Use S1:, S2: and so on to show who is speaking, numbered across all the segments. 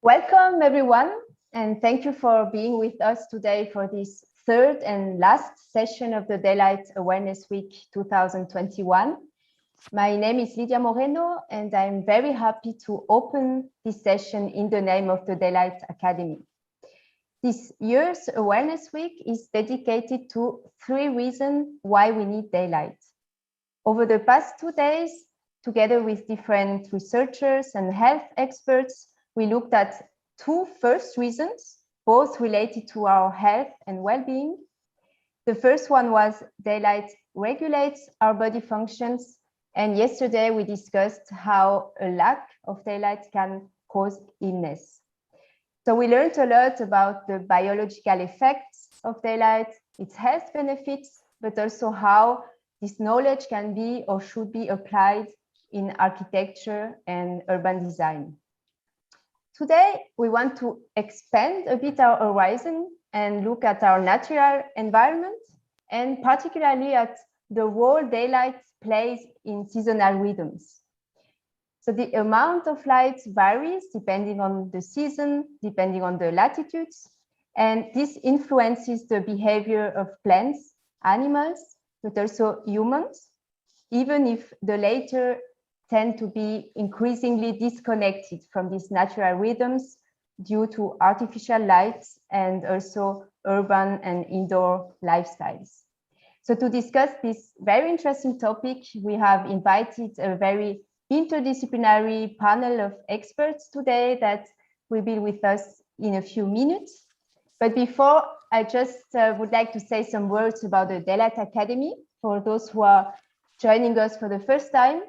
S1: Welcome, everyone, and thank you for being with us today for this third and last session of the Daylight Awareness Week 2021. My name is Lydia Moreno, and I'm very happy to open this session in the name of the Daylight Academy. This year's Awareness Week is dedicated to 3 reasons why we need daylight. Over the past 2 days, together with different researchers and health experts, we looked at 2 first reasons, both related to our health and well-being. The first one was daylight regulates our body functions. And yesterday we discussed how a lack of daylight can cause illness. So we learned a lot about the biological effects of daylight, its health benefits, but also how this knowledge can be or should be applied in architecture and urban design. Today, we want to expand a bit our horizon and look at our natural environment, and particularly at the role daylight plays in seasonal rhythms. So the amount of light varies depending on the season, depending on the latitudes, and this influences the behavior of plants, animals, but also humans, even if the latter tend to be increasingly disconnected from these natural rhythms due to artificial lights and also urban and indoor lifestyles. So to discuss this very interesting topic, we have invited a very interdisciplinary panel of experts today that will be with us in a few minutes. But before, I just would like to say some words about the Daylight Academy for those who are joining us for the first time.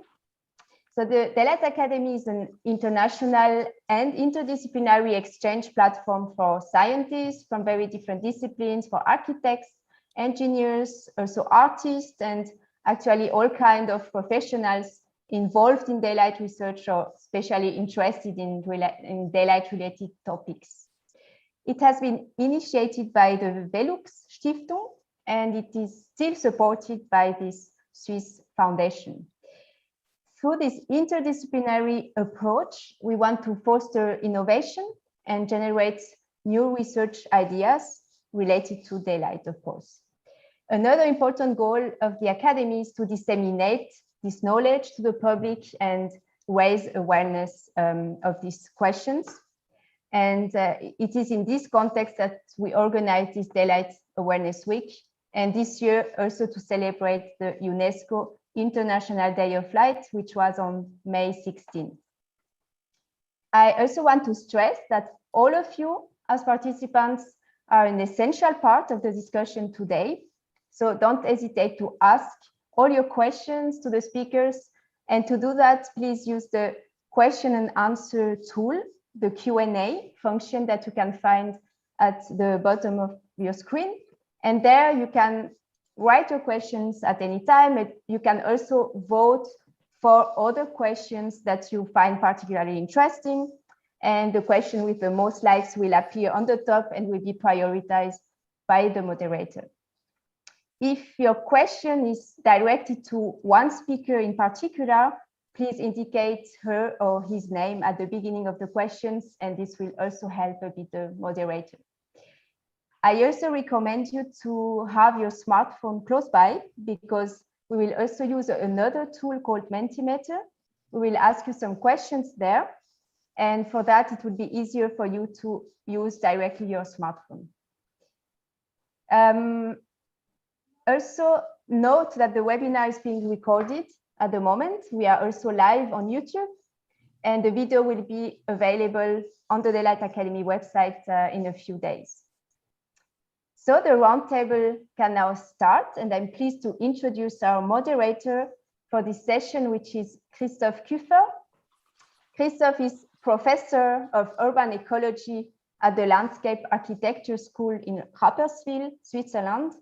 S1: So the Daylight Academy is an international and interdisciplinary exchange platform for scientists from very different disciplines, for architects, engineers, also artists, and actually all kinds of professionals involved in daylight research or especially interested in daylight-related topics. It has been initiated by the Velux Stiftung, and it is still supported by this Swiss foundation. Through this interdisciplinary approach, we want to foster innovation and generate new research ideas related to daylight, of course. Another important goal of the Academy is to disseminate this knowledge to the public and raise awareness of these questions. And it is in this context that we organize this Daylight Awareness Week, and this year also to celebrate the UNESCO International Day of Light, which was on May 16th. I also want to stress that all of you as participants are an essential part of the discussion today. So don't hesitate to ask all your questions to the speakers. And to do that, please use the question and answer tool, the Q&A function that you can find at the bottom of your screen. And there you can write your questions at any time. You can also vote for other questions that you find particularly interesting. And the question with the most likes will appear on the top and will be prioritized by the moderator. If your question is directed to one speaker in particular, please indicate her or his name at the beginning of the questions, and this will also help a bit the moderator. I also recommend you to have your smartphone close by, because we will also use another tool called Mentimeter. We will ask you some questions there. And for that, it would be easier for you to use directly your smartphone. Also note that the webinar is being recorded at the moment. We are also live on YouTube, and the video will be available on the Daylight Academy website in a few days. So the roundtable can now start, and I'm pleased to introduce our moderator for this session, which is Christoph Küfer. Christoph is Professor of Urban Ecology at the Landscape Architecture School in Rapperswil, Switzerland,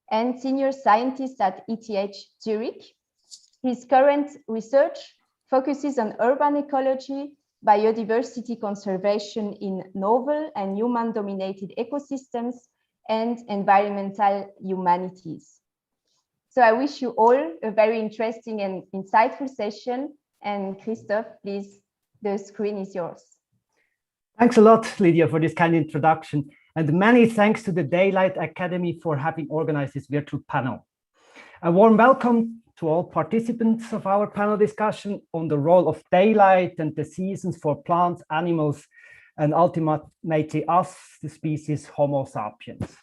S1: and Senior Scientist at ETH Zurich. His current research focuses on urban ecology, biodiversity conservation in novel and human-dominated ecosystems, and environmental humanities. So I wish you all a very interesting and insightful session. And Christoph, please, the screen is yours.
S2: Thanks a lot, Lydia, for this kind introduction. And many thanks to the Daylight Academy for having organized this virtual panel. A warm welcome to all participants of our panel discussion on the role of daylight and the seasons for plants, animals, and ultimately us, the species Homo sapiens.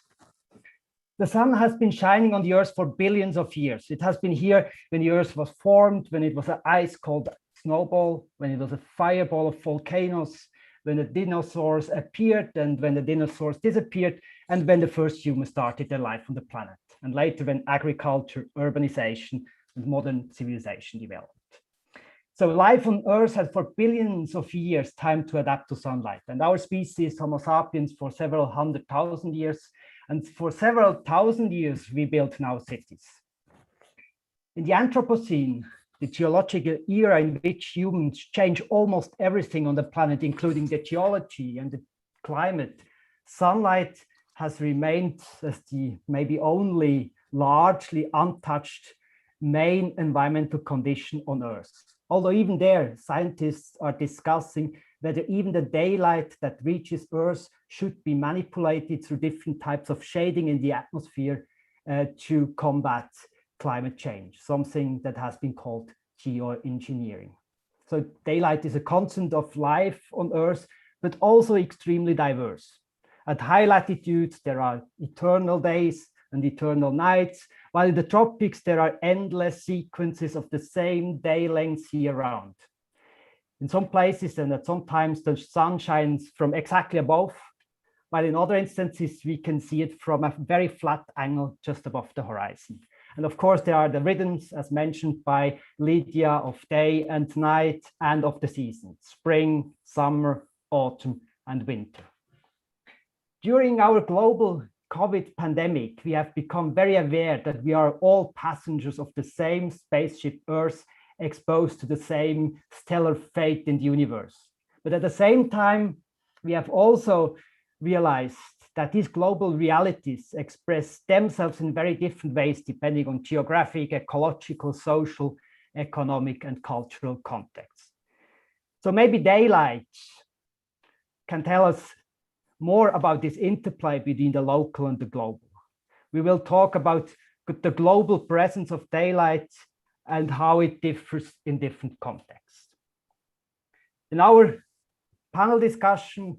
S2: The sun has been shining on the Earth for billions of years. It has been here when the Earth was formed, when it was an ice-cold snowball, when it was a fireball of volcanoes, when the dinosaurs appeared and when the dinosaurs disappeared, and when the first humans started their life on the planet, and later when agriculture, urbanization, and modern civilization developed. So life on Earth had for billions of years time to adapt to sunlight, and our species, Homo sapiens, for several 100,000 years, and for several thousand years, we built now cities. In the Anthropocene, the geological era in which humans change almost everything on the planet, including the geology and the climate, sunlight has remained as the maybe only largely untouched main environmental condition on Earth. Although even there, scientists are discussing whether even the daylight that reaches Earth should be manipulated through different types of shading in the atmosphere to combat climate change, something that has been called geoengineering. So daylight is a constant of life on Earth, but also extremely diverse. At high latitudes, there are eternal days and eternal nights, while in the tropics, there are endless sequences of the same day lengths year round. In some places, and at some times, the sun shines from exactly above, while in other instances, we can see it from a very flat angle just above the horizon. And of course, there are the rhythms, as mentioned by Lydia, of day and night, and of the seasons, spring, summer, autumn, and winter. During our global COVID pandemic, we have become very aware that we are all passengers of the same spaceship Earth, exposed to the same stellar fate in the universe. But at the same time, we have also realized that these global realities express themselves in very different ways, depending on geographic, ecological, social, economic, and cultural contexts. So maybe daylight can tell us more about this interplay between the local and the global. We will talk about the global presence of daylight and how it differs in different contexts. In our panel discussion,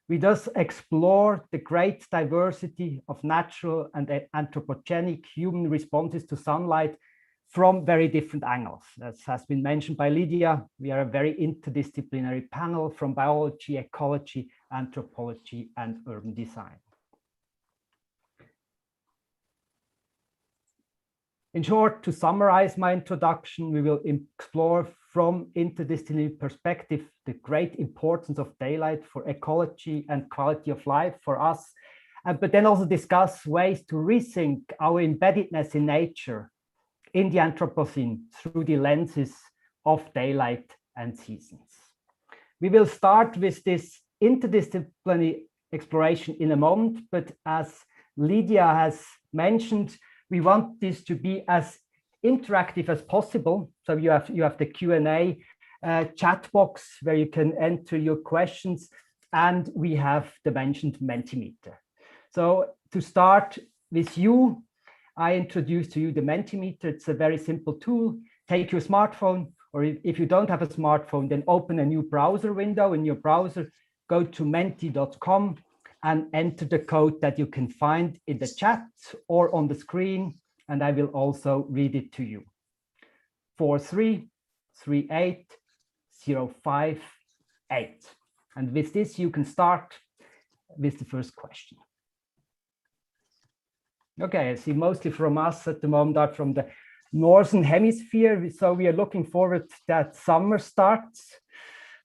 S2: we thus explore the great diversity of natural and anthropogenic human responses to sunlight from very different angles. As has been mentioned by Lydia, we are a very interdisciplinary panel from biology, ecology, anthropology, and urban design. In short, to summarize my introduction, we will explore from interdisciplinary perspective the great importance of daylight for ecology and quality of life for us, but then also discuss ways to rethink our embeddedness in nature in the Anthropocene through the lenses of daylight and seasons. We will start with this interdisciplinary exploration in a moment, but as Lydia has mentioned, we want this to be as interactive as possible. So you have the Q&A chat box where you can enter your questions, and we have the mentioned Mentimeter. So to start with you, I introduce to you the Mentimeter. It's a very simple tool. Take your smartphone, or if you don't have a smartphone, then open a new browser window in your browser, go to menti.com and enter the code that you can find in the chat or on the screen, and I will also read it to you. 4338058. And with this, you can start with the first question. Okay, I see mostly from us at the moment are from the Northern Hemisphere. So we are looking forward that summer starts.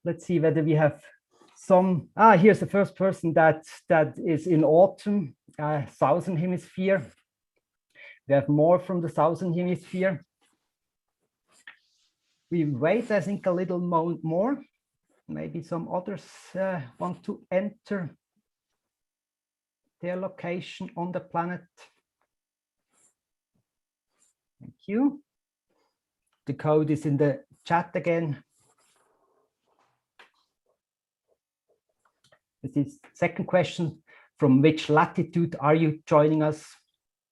S2: Let's see whether we have some. Here's the first person that is in autumn, Southern Hemisphere. We have more from the Southern Hemisphere. We wait, I think, a little more. Maybe some others want to enter their location on the planet. Thank you. The code is in the chat again. This is second question. From which latitude are you joining us?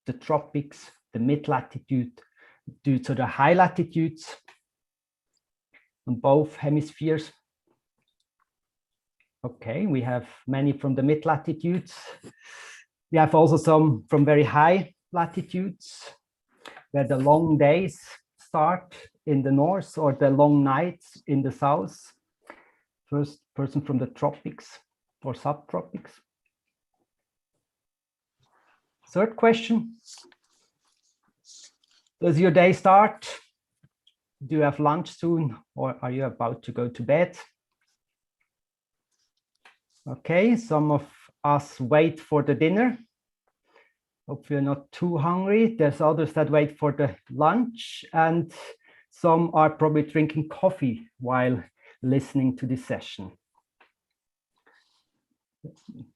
S2: The tropics, the mid-latitude, due to the high latitudes on both hemispheres. Okay, we have many from the mid-latitudes. We have also some from very high latitudes, where the long days start in the north or the long nights in the south. First person from the tropics or subtropics. Third question. Does your day start? Do you have lunch soon, or are you about to go to bed? Okay, some of us wait for the dinner. Hope you're not too hungry. There's others that wait for the lunch, and some are probably drinking coffee while listening to this session.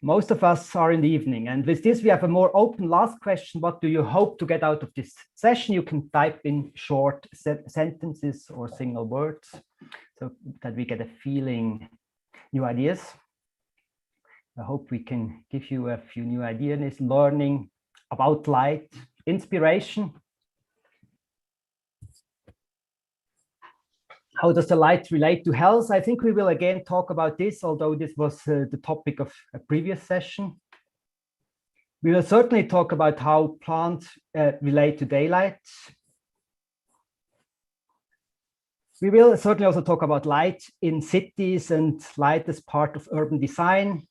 S2: Most of us are in the evening, and with this we have a more open last question. What do you hope to get out of this session? You can type in short sentences or single words so that we get a feeling, new ideas. I hope we can give you a few new ideas, learning about light, inspiration. How does the light relate to health? I think we will again talk about this, although this was the topic of a previous session. We will certainly talk about how plants relate to daylight. We will certainly also talk about light in cities and light as part of urban design.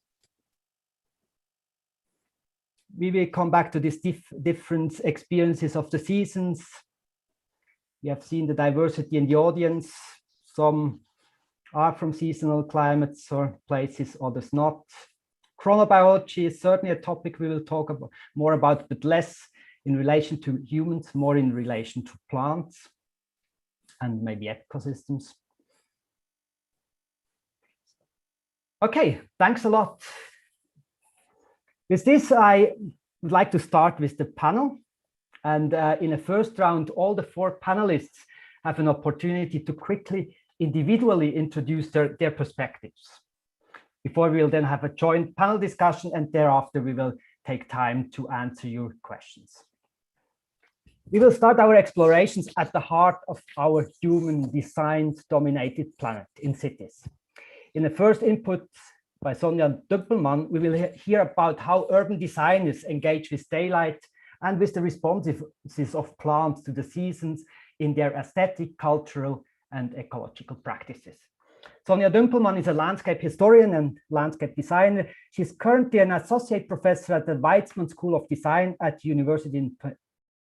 S2: We will come back to these different experiences of the seasons. We have seen the diversity in the audience. Some are from seasonal climates or places, others not. Chronobiology is certainly a topic we will talk about, more about, but less in relation to humans, more in relation to plants and maybe ecosystems. Okay, thanks a lot. With this, I would like to start with the panel. And in a first round, all the 4 panelists have an opportunity to quickly, individually introduce their perspectives. Before we will then have a joint panel discussion, and thereafter we will take time to answer your questions. We will start our explorations at the heart of our human designed dominated planet in cities. In the first input by Sonja Dümpelmann, we will hear about how urban designers engage with daylight and with the responsiveness of plants to the seasons in their aesthetic, cultural, and ecological practices. Sonja Dümpelmann is a landscape historian and landscape designer. She's currently an associate professor at the Weizmann School of Design at the University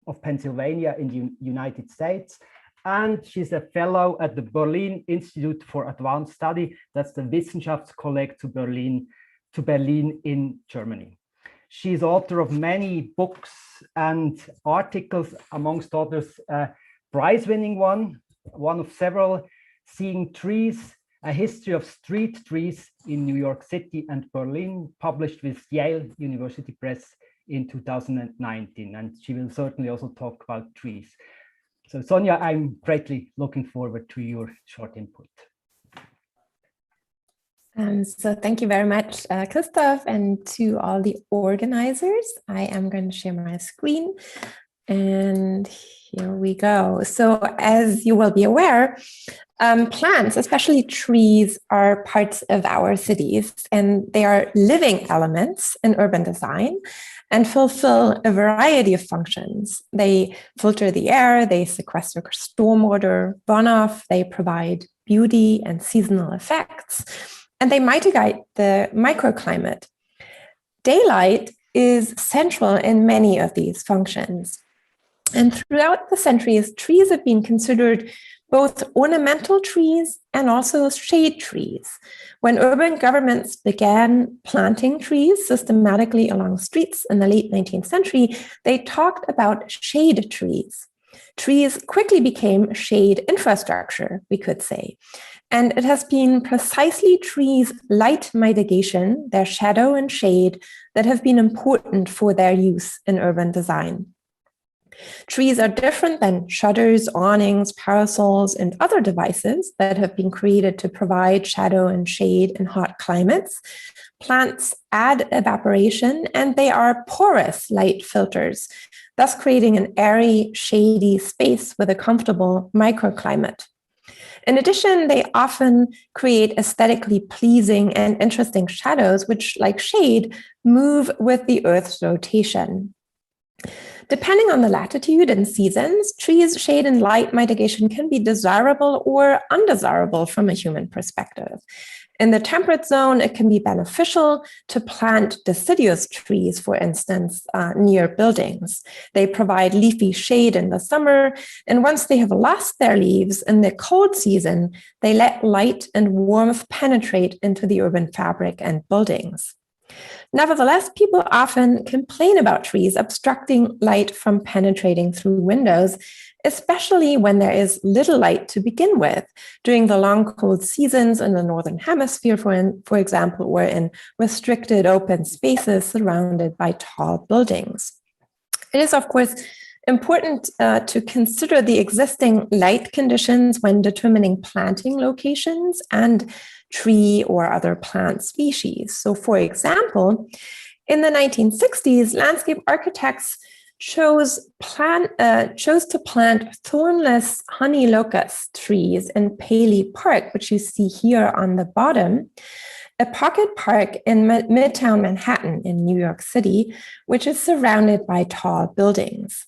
S2: of Pennsylvania in the United States. And she's a fellow at the Berlin Institute for Advanced Study. That's the Wissenschaftskolleg to Berlin in Germany. She's author of many books and articles, amongst others, prize-winning one of several, Seeing Trees, A History of Street Trees in New York City and Berlin, published with Yale University Press in 2019. And she will certainly also talk about trees. So Sonja, I'm greatly looking forward to your short input.
S3: So thank you very much, Christoph, and to all the organizers. I am going to share my screen, and here we go. So as you will be aware, plants, especially trees, are parts of our cities, and they are living elements in urban design and fulfill a variety of functions. They filter the air, they sequester stormwater runoff, they provide beauty and seasonal effects, and they mitigate the microclimate. Daylight is central in many of these functions. And throughout the centuries, trees have been considered both ornamental trees and also shade trees. When urban governments began planting trees systematically along streets in the late 19th century, they talked about shade trees. Trees quickly became shade infrastructure, we could say. And it has been precisely trees' light mitigation, their shadow and shade, that have been important for their use in urban design. Trees are different than shutters, awnings, parasols, and other devices that have been created to provide shadow and shade in hot climates. Plants add evaporation, and they are porous light filters, thus creating an airy, shady space with a comfortable microclimate. In addition, they often create aesthetically pleasing and interesting shadows, which, like shade, move with the Earth's rotation. Depending on the latitude and seasons, trees' shade and light mitigation can be desirable or undesirable from a human perspective. In the temperate zone, it can be beneficial to plant deciduous trees, for instance, near buildings. They provide leafy shade in the summer, and once they have lost their leaves in the cold season, they let light and warmth penetrate into the urban fabric and buildings. Nevertheless, people often complain about trees obstructing light from penetrating through windows, especially when there is little light to begin with during the long cold seasons in the Northern Hemisphere, for example, or in restricted open spaces surrounded by tall buildings. It is, of course, important to consider the existing light conditions when determining planting locations and tree or other plant species. So, for example, in the 1960s, landscape architects chose to plant thornless honey locust trees in Paley Park, which you see here on the bottom, a pocket park in Midtown Manhattan in New York City, which is surrounded by tall buildings.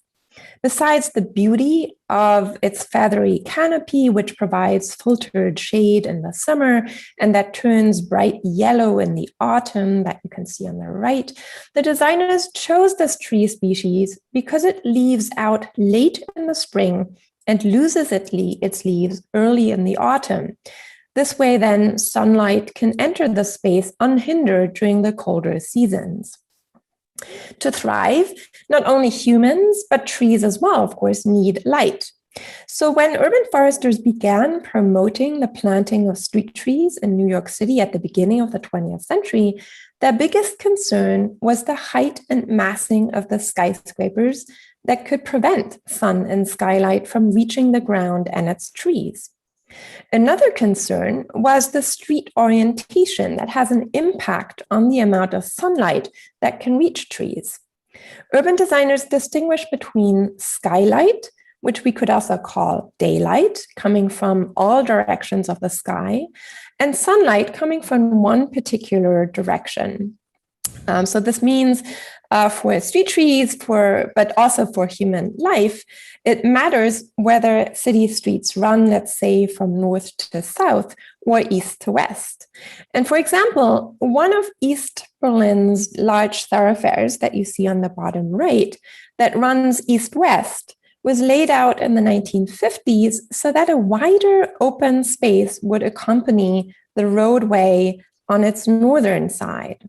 S3: Besides the beauty of its feathery canopy, which provides filtered shade in the summer and that turns bright yellow in the autumn that you can see on the right, the designers chose this tree species because it leaves out late in the spring and loses its leaves early in the autumn. This way, then, sunlight can enter the space unhindered during the colder seasons. To thrive, not only humans, but trees as well, of course, need light. So when urban foresters began promoting the planting of street trees in New York City at the beginning of the 20th century, their biggest concern was the height and massing of the skyscrapers that could prevent sun and skylight from reaching the ground and its trees. Another concern was the street orientation that has an impact on the amount of sunlight that can reach trees. Urban designers distinguish between skylight, which we could also call daylight, coming from all directions of the sky, and sunlight coming from one particular direction. So this means for street trees, but also for human life, it matters whether city streets run, let's say, from north to south or east to west. And for example, one of East Berlin's large thoroughfares that you see on the bottom right that runs east-west was laid out in the 1950s so that a wider open space would accompany the roadway on its northern side.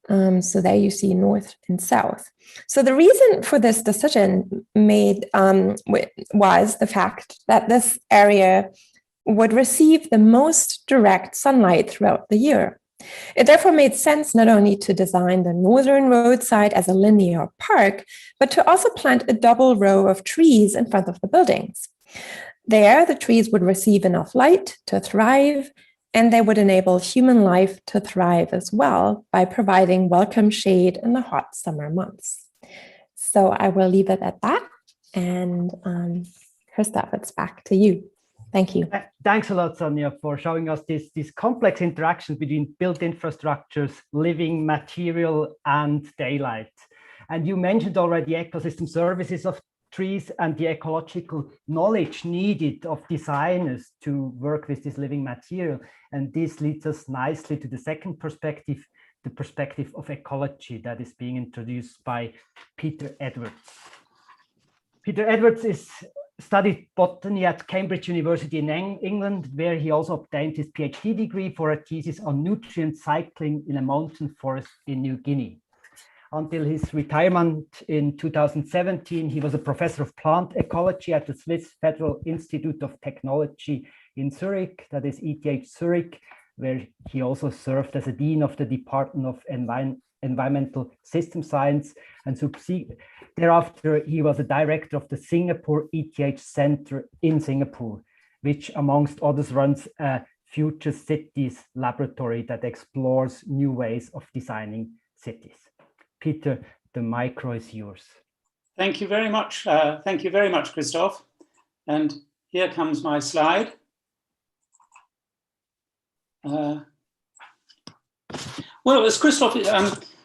S3: So there you see north and south. So the reason for this decision was the fact that this area would receive the most direct sunlight throughout the year. It therefore made sense not only to design the northern roadside as a linear park, but to also plant a double row of trees in front of the buildings. There, the trees would receive enough light to thrive, and they would enable human life to thrive as well by providing welcome shade in the hot summer months. So I will leave it at that. And Christoph, it's back to you. Thank you.
S2: Thanks a lot, Sonia, for showing us this complex interaction between built infrastructures, living material, and daylight. And you mentioned already ecosystem services of trees and the ecological knowledge needed of designers to work with this living material. And this leads us nicely to the second perspective, the perspective of ecology that is being introduced by Peter Edwards. Peter Edwards studied botany at Cambridge University in England, where he also obtained his PhD degree for a thesis on nutrient cycling in a mountain forest in New Guinea. Until his retirement in 2017, he was a professor of plant ecology at the Swiss Federal Institute of Technology in Zurich, that is ETH Zurich, where he also served as a dean of the Department of environmental system science, and thereafter he was a director of the Singapore ETH Center in Singapore, which amongst others runs a future cities laboratory that explores new ways of designing cities. Peter, the micro is yours.
S4: Thank you very much. Thank you very much, Christoph. And here comes my slide. Well, as Christoph,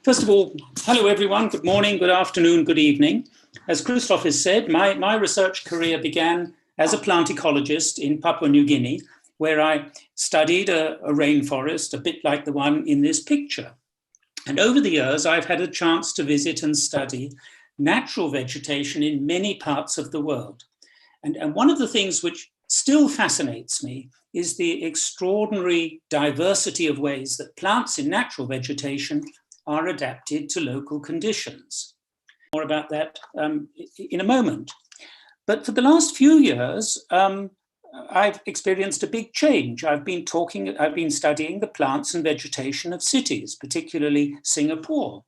S4: first of all, hello everyone, good morning, good afternoon, good evening. As Christoph has said, my research career began as a plant ecologist in Papua New Guinea, where I studied a rainforest, a bit like the one in this picture. And over the years, I've had a chance to visit and study natural vegetation in many parts of the world. And one of the things which still fascinates me is the extraordinary diversity of ways that plants in natural vegetation are adapted to local conditions. More about that in a moment. But for the last few years, I've experienced a big change. I've been studying the plants and vegetation of cities, particularly Singapore.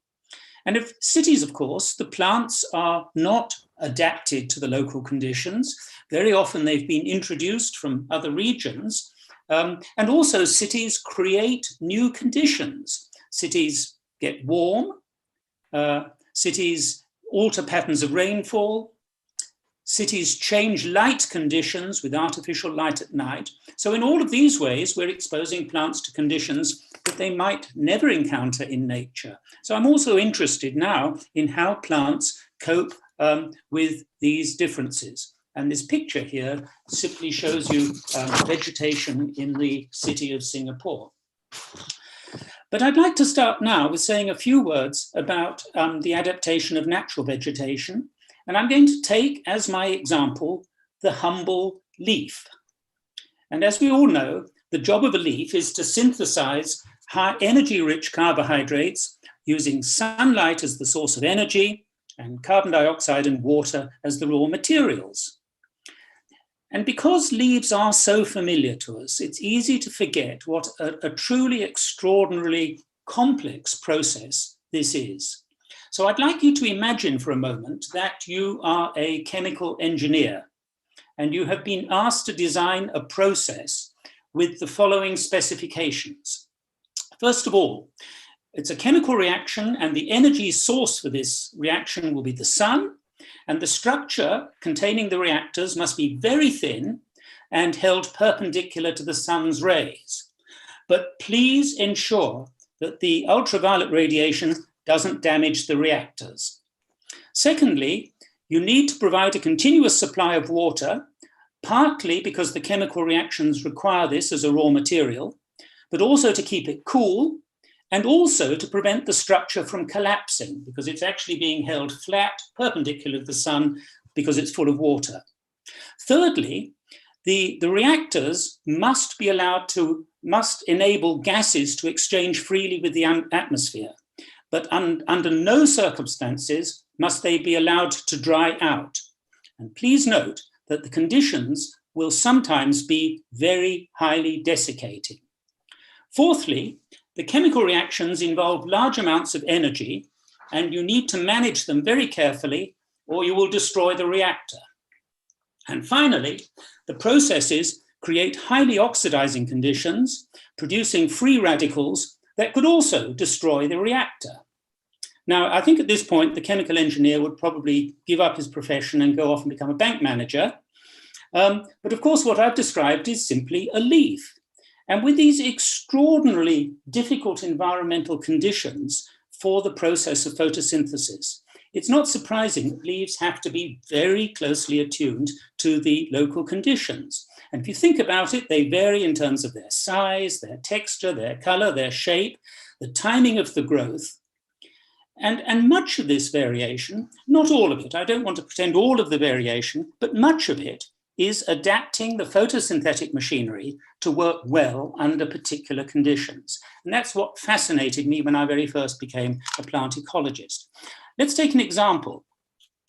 S4: And of cities, of course, the plants are not adapted to the local conditions. Very often they've been introduced from other regions. And also cities create new conditions. Cities get warm, cities alter patterns of rainfall, cities change light conditions with artificial light at night. So in all of these ways, we're exposing plants to conditions that they might never encounter in nature. So I'm also interested now in how plants cope with these differences. And this picture here simply shows you vegetation in the city of Singapore. But I'd like to start now with saying a few words about the adaptation of natural vegetation. And I'm going to take as my example the humble leaf. And as we all know, the job of a leaf is to synthesize high energy-rich carbohydrates using sunlight as the source of energy and carbon dioxide and water as the raw materials. And because leaves are so familiar to us, it's easy to forget what a truly extraordinarily complex process this is. So I'd like you to imagine for a moment that you are a chemical engineer and you have been asked to design a process with the following specifications. First of all, it's a chemical reaction and the energy source for this reaction will be the sun, and the structure containing the reactors must be very thin and held perpendicular to the sun's rays. But please ensure that the ultraviolet radiation doesn't damage the reactors. Secondly, you need to provide a continuous supply of water, partly because the chemical reactions require this as a raw material, but also to keep it cool, and also to prevent the structure from collapsing because it's actually being held flat, perpendicular to the sun because it's full of water. Thirdly, the reactors must enable gases to exchange freely with the atmosphere, but under no circumstances must they be allowed to dry out. And please note that the conditions will sometimes be very highly desiccating. Fourthly, the chemical reactions involve large amounts of energy and you need to manage them very carefully or you will destroy the reactor. And finally, the processes create highly oxidizing conditions, producing free radicals that could also destroy the reactor. Now, I think at this point, the chemical engineer would probably give up his profession and go off and become a bank manager. But of course, what I've described is simply a leaf. And with these extraordinarily difficult environmental conditions for the process of photosynthesis, it's not surprising that leaves have to be very closely attuned to the local conditions. And if you think about it, they vary in terms of their size, their texture, their color, their shape, the timing of the growth. And much of this variation, not all of it, I don't want to pretend all of the variation, but much of it is adapting the photosynthetic machinery to work well under particular conditions. And that's what fascinated me when I very first became a plant ecologist. Let's take an example.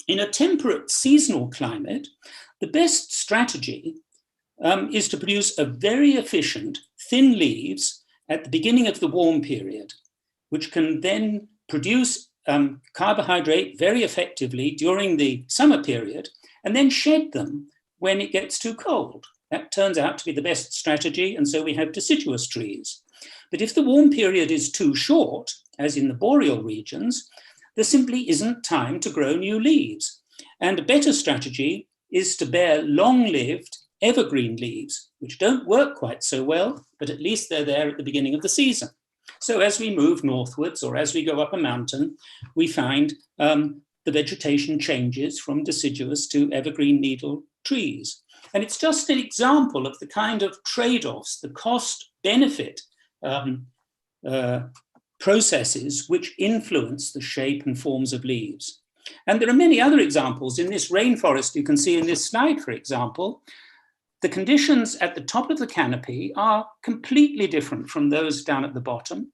S4: In a temperate seasonal climate, the best strategy is to produce a very efficient thin leaves at the beginning of the warm period, which can then produce carbohydrate very effectively during the summer period and then shed them when it gets too cold. That turns out to be the best strategy, and so we have deciduous trees. But if the warm period is too short, as in the boreal regions, there simply isn't time to grow new leaves. And a better strategy is to bear long-lived evergreen leaves, which don't work quite so well, but at least they're there at the beginning of the season. So as we move northwards or as we go up a mountain, we find the vegetation changes from deciduous to evergreen needle trees. And it's just an example of the kind of trade-offs, the cost-benefit processes which influence the shape and forms of leaves. And there are many other examples. In this rainforest, you can see in this slide, for example, the conditions at the top of the canopy are completely different from those down at the bottom.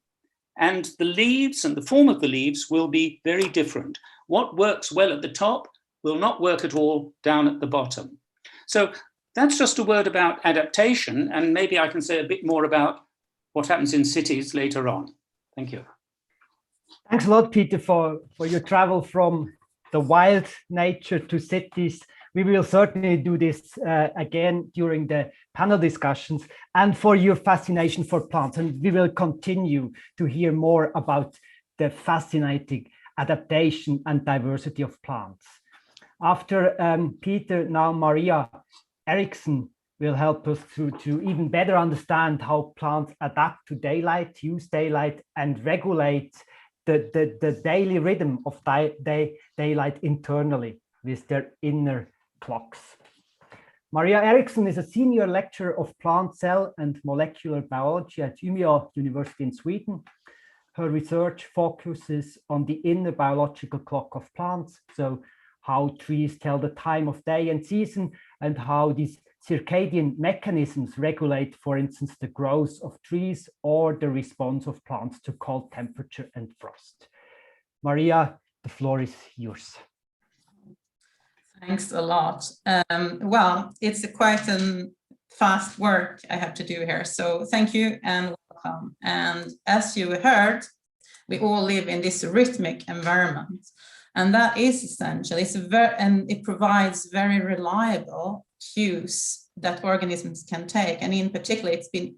S4: And the leaves and the form of the leaves will be very different. What works well at the top will not work at all down at the bottom. So that's just a word about adaptation, and maybe I can say a bit more about what happens in cities later on. Thank you.
S2: Thanks a lot, Peter, for your travel from the wild nature to cities. We will certainly do this again during the panel discussions, and for your fascination for plants. And we will continue to hear more about the fascinating adaptation and diversity of plants. After Peter, now Maria Eriksson will help us to even better understand how plants adapt to daylight, use daylight, and regulate the daily rhythm of daylight internally with their inner clocks. Maria Eriksson is a senior lecturer of plant cell and molecular biology at Umeå University in Sweden. Her research focuses on the inner biological clock of plants, so how trees tell the time of day and season, and how these circadian mechanisms regulate, for instance, the growth of trees or the response of plants to cold temperature and frost. Maria, the floor is yours.
S5: Thanks a lot. Well, it's quite a fast work I have to do here, so thank you and welcome. And as you heard, we all live in this rhythmic environment, and that is essential. And it provides very reliable cues that organisms can take, and in particular, it's been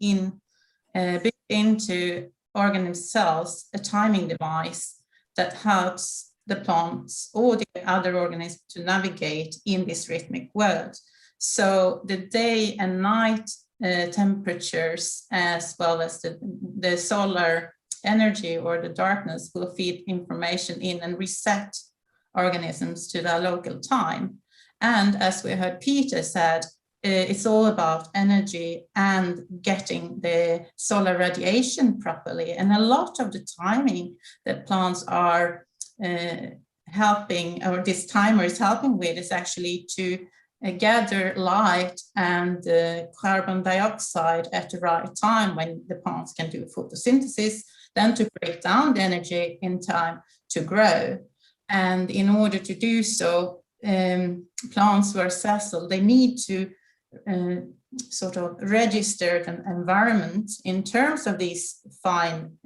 S5: built into organism cells a timing device that helps the plants or the other organisms to navigate in this rhythmic world. So the day and night temperatures, as well as the solar energy or the darkness, will feed information in and reset organisms to their local time. And as we heard Peter said, it's all about energy and getting the solar radiation properly. And a lot of the timing that plants are helping, or this timer is helping with, is actually to gather light and carbon dioxide at the right time when the plants can do photosynthesis, then to break down the energy in time to grow. And in order to do so, plants were sessile. They need to sort of register an environment in terms of these fine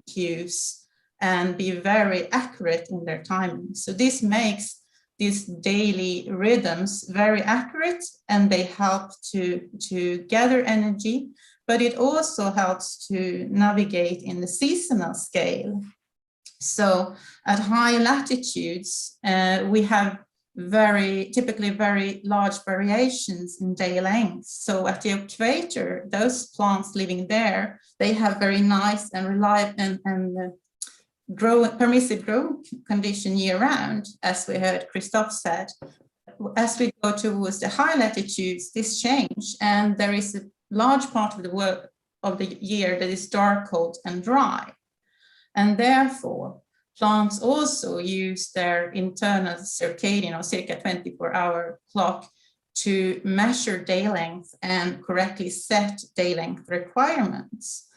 S5: cues and be very accurate in their timing. So this makes these daily rhythms very accurate, and they help to gather energy, but it also helps to navigate in the seasonal scale. So at high latitudes, we have typically very large variations in day length. So at the equator, those plants living there, they have very nice and reliable and permissive growing condition year round, as we heard Christophe said. As we go towards the high latitudes, this change, and there is a large part of the year that is dark, cold, and dry. And therefore, plants also use their internal circadian or circa 24-hour clock to measure day length and correctly set day length requirements.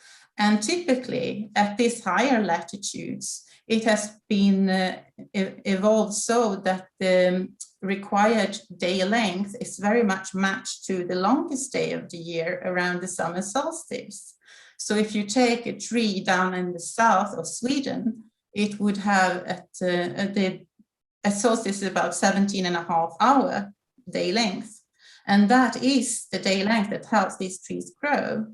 S5: And typically at these higher latitudes, it has been evolved so that the required day length is very much matched to the longest day of the year around the summer solstice. So if you take a tree down in the south of Sweden, it would have at solstice about 17.5-hour day length. And that is the day length that helps these trees grow.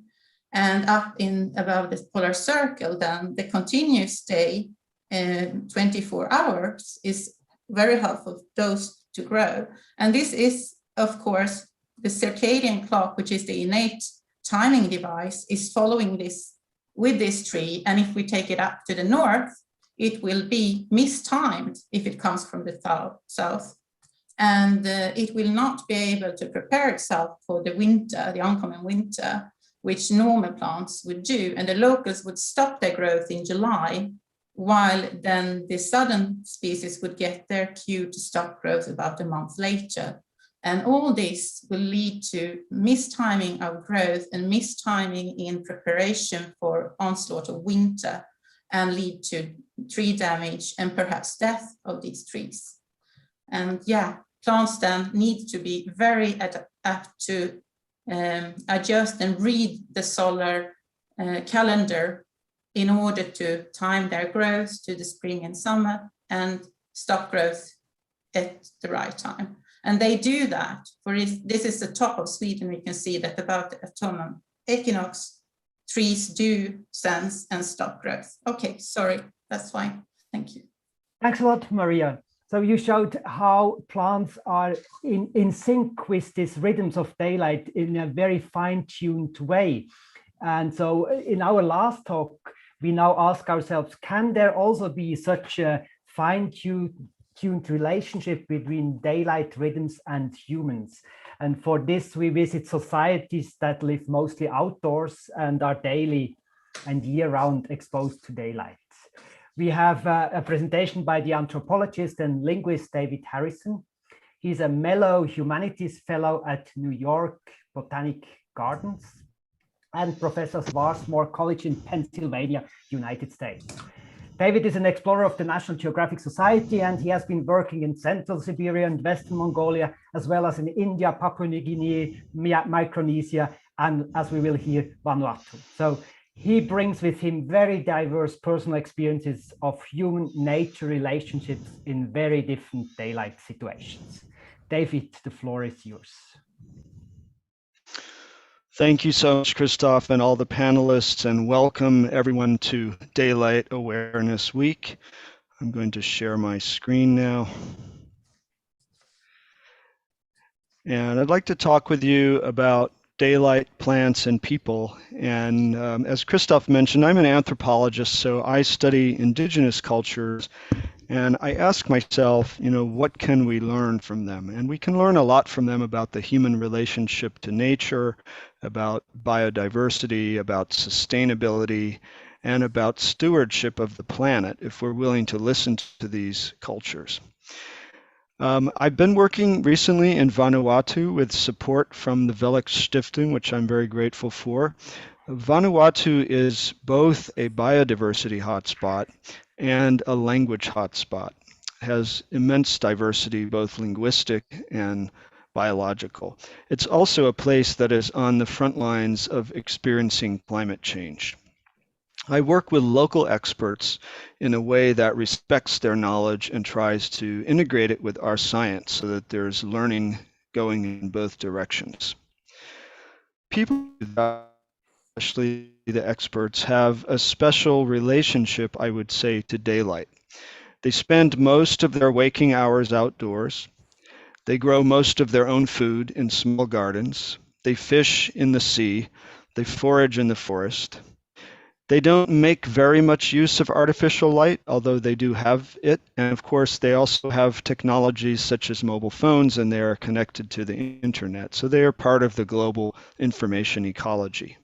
S5: And up in above the polar circle, then the continuous day, 24 hours, is very helpful for those to grow. And this is, of course, the circadian clock, which is the innate timing device, is following this with this tree. And if we take it up to the north, it will be mistimed if it comes from the south. And it will not be able to prepare itself for the winter, the oncoming winter, which normal plants would do. And the locals would stop their growth in July, while then the southern species would get their cue to stop growth about a month later. And all this will lead to mistiming of growth and mistiming in preparation for onslaught of winter, and lead to tree damage and perhaps death of these trees. And yeah, plants then need to be very apt to adjust and read the solar calendar in order to time their growth to the spring and summer and stop growth at the right time. And they do that. For this is the top of Sweden. We can see that about the autumnal equinox, trees do sense and stop growth. Okay, sorry, that's fine. Thank you.
S2: Thanks a lot, Maria. So you showed how plants are in sync with these rhythms of daylight in a very fine-tuned way. And so in our last talk, we now ask ourselves, can there also be such a fine-tuned relationship between daylight rhythms and humans? And for this, we visit societies that live mostly outdoors and are daily and year-round exposed to daylight. We have a presentation by the anthropologist and linguist David Harrison. He's a Mello Humanities Fellow at New York Botanic Gardens and Professor Swarthmore College in Pennsylvania, United States. David is an explorer of the National Geographic Society, and he has been working in Central Siberia and Western Mongolia, as well as in India, Papua New Guinea, Micronesia, and as we will hear, Vanuatu. So he brings with him very diverse personal experiences of human-nature relationships in very different daylight situations. David, the floor is yours.
S6: Thank you so much, Christoph, and all the panelists, and welcome everyone to Daylight Awareness Week. I'm going to share my screen now. And I'd like to talk with you about daylight, plants, and people. And as Christoph mentioned, I'm an anthropologist, so I study indigenous cultures. And I ask myself, what can we learn from them? And we can learn a lot from them about the human relationship to nature, about biodiversity, about sustainability, and about stewardship of the planet if we're willing to listen to these cultures. I've been working recently in Vanuatu with support from the Velix Stiftung, which I'm very grateful for. Vanuatu is both a biodiversity hotspot and a language hotspot. It has immense diversity, both linguistic and biological. It's also a place that is on the front lines of experiencing climate change. I work with local experts in a way that respects their knowledge and tries to integrate it with our science so that there's learning going in both directions. People, especially the experts, have a special relationship, I would say, to daylight. They spend most of their waking hours outdoors. They grow most of their own food in small gardens. They fish in the sea. They forage in the forest. They don't make very much use of artificial light, although they do have it. And of course, they also have technologies such as mobile phones, and they are connected to the internet. So they are part of the global information ecology.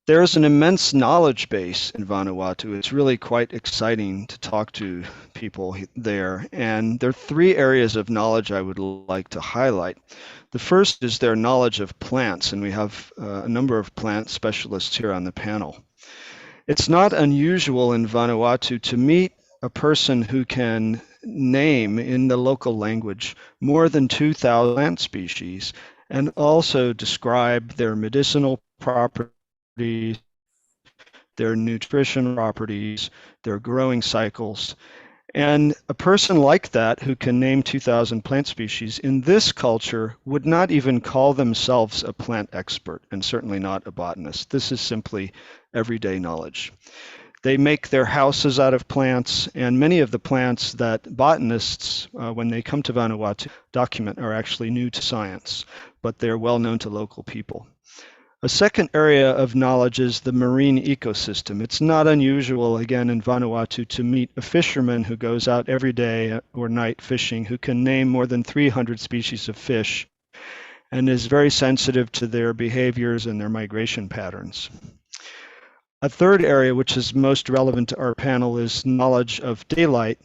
S6: There is an immense knowledge base in Vanuatu. It's really quite exciting to talk to people there. And there are three areas of knowledge I would like to highlight. The first is their knowledge of plants, and we have a number of plant specialists here on the panel. It's not unusual in Vanuatu to meet a person who can name in the local language more than 2,000 plant species and also describe their medicinal properties, their nutrition properties, their growing cycles. And a person like that who can name 2,000 plant species in this culture would not even call themselves a plant expert, and certainly not a botanist. This is simply everyday knowledge. They make their houses out of plants, and many of the plants that botanists, when they come to Vanuatu, document are actually new to science, but they're well known to local people. A second area of knowledge is the marine ecosystem. It's not unusual, again, in Vanuatu to meet a fisherman who goes out every day or night fishing, who can name more than 300 species of fish and is very sensitive to their behaviors and their migration patterns. A third area, which is most relevant to our panel, is knowledge of daylight.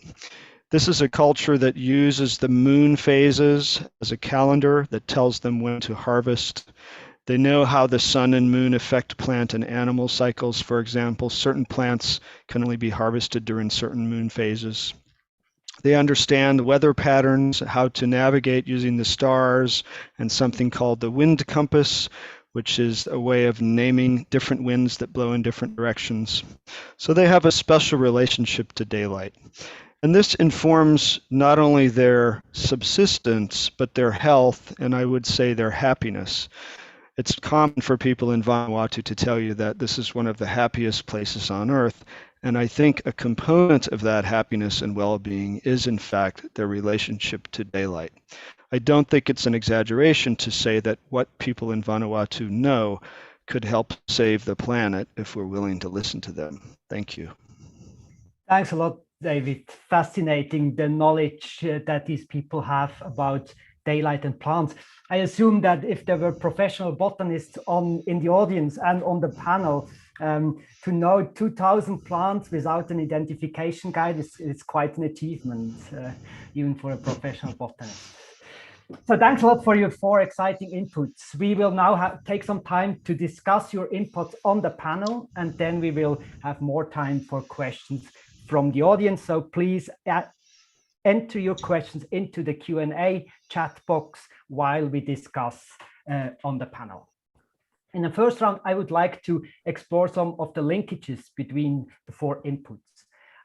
S6: This is a culture that uses the moon phases as a calendar that tells them when to harvest. They know how the sun and moon affect plant and animal cycles. For example, certain plants can only be harvested during certain moon phases. They understand weather patterns, how to navigate using the stars, and something called the wind compass, which is a way of naming different winds that blow in different directions. So they have a special relationship to daylight. And this informs not only their subsistence, but their health, and I would say their happiness. It's common for people in Vanuatu to tell you that this is one of the happiest places on earth. And I think a component of that happiness and well-being is, in fact, their relationship to daylight. I don't think it's an exaggeration to say that what people in Vanuatu know could help save the planet if we're willing to listen to them. Thank you.
S2: Thanks a lot, David. Fascinating, the knowledge that these people have about daylight and plants. I assume that if there were professional botanists in the audience and on the panel, to know 2,000 plants without an identification guide is quite an achievement, even for a professional botanist. So thanks a lot for your 4 exciting inputs. We will now take some time to discuss your inputs on the panel, and then we will have more time for questions from the audience. So please enter your questions into the Q&A chat box while we discuss on the panel. In the first round, I would like to explore some of the linkages between the 4 inputs.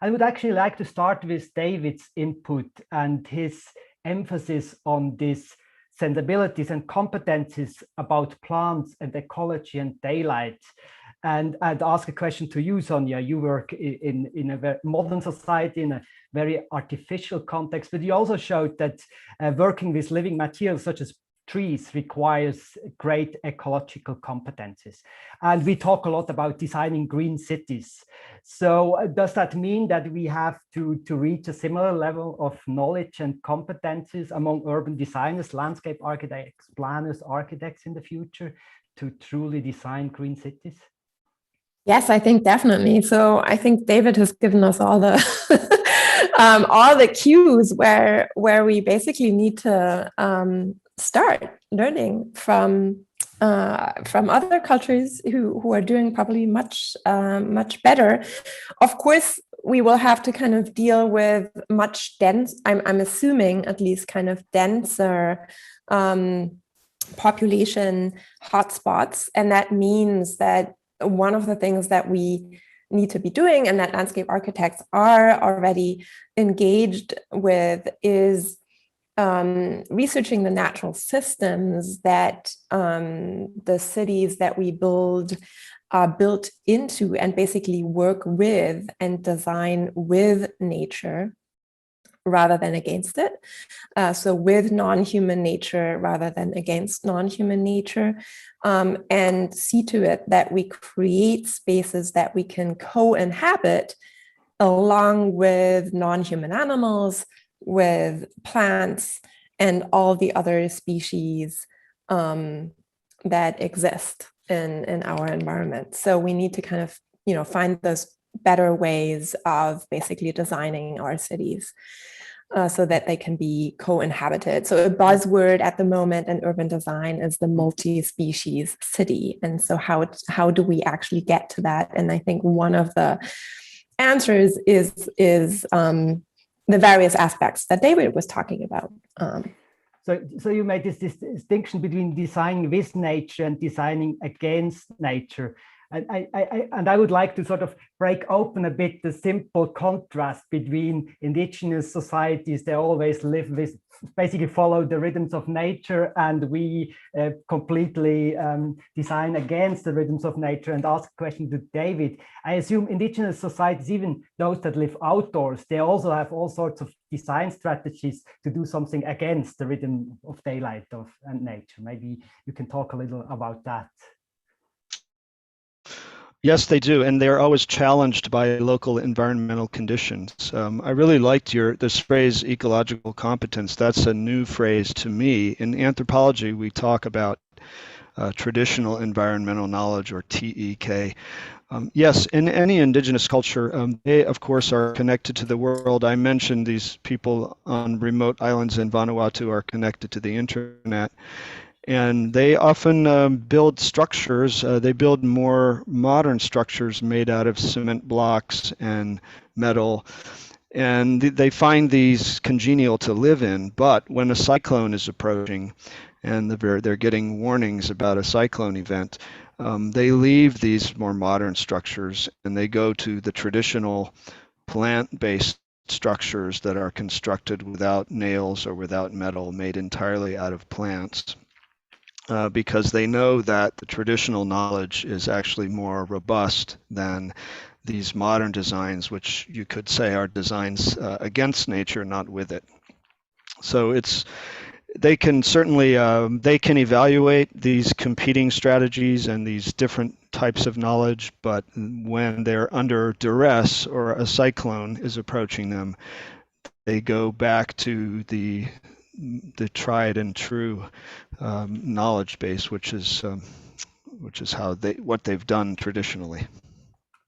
S2: I would actually like to start with David's input and his emphasis on these sensibilities and competencies about plants and ecology and daylight. And I'd ask a question to you, Sonia. You work in a very modern society, in a very artificial context, but you also showed that working with living materials such as trees requires great ecological competencies. And we talk a lot about designing green cities. So does that mean that we have to reach a similar level of knowledge and competencies among urban designers, landscape architects, planners, architects in the future to truly design green cities?
S3: Yes, I think definitely. So I think David has given us all the all the cues where we basically need to start learning from other countries who are doing probably much better. Of course, we will have to kind of deal with much dense. I'm assuming at least kind of denser population hotspots, and that means that one of the things that we need to be doing and that landscape architects are already engaged with is researching the natural systems that the cities that we build are built into, and basically work with and design with nature rather than against it. So with non-human nature rather than against non-human nature, and see to it that we create spaces that we can co-inhabit along with non-human animals, with plants, and all the other species that exist in our environment. So we need to kind of, find those better ways of basically designing our cities so that they can be co-inhabited. So a buzzword at the moment in urban design is the multi-species city. And so how do we actually get to that? And I think one of the answers is the various aspects that David was talking about.
S2: So you made this distinction between designing with nature and designing against nature. And I would like to sort of break open a bit the simple contrast between indigenous societies. They always live with, basically follow the rhythms of nature, and we completely design against the rhythms of nature. And ask a question to David. I assume indigenous societies, even those that live outdoors, they also have all sorts of design strategies to do something against the rhythm of daylight and nature. Maybe you can talk a little about that.
S6: Yes, they do, and they're always challenged by local environmental conditions. I really liked this phrase, ecological competence. That's a new phrase to me. In anthropology, we talk about traditional environmental knowledge, or TEK. Yes, in any indigenous culture, they, of course, are connected to the world. I mentioned these people on remote islands in Vanuatu are connected to the internet. And they often build structures. They build more modern structures made out of cement blocks and metal. And they find these congenial to live in. But when a cyclone is approaching and they're getting warnings about a cyclone event, they leave these more modern structures and they go to the traditional plant-based structures that are constructed without nails or without metal, made entirely out of plants. Because they know that the traditional knowledge is actually more robust than these modern designs, which you could say are designs against nature, not with it. So they can certainly, they can evaluate these competing strategies and these different types of knowledge, but when they're under duress or a cyclone is approaching them, they go back to the tried and true knowledge base, which is how what they've done traditionally.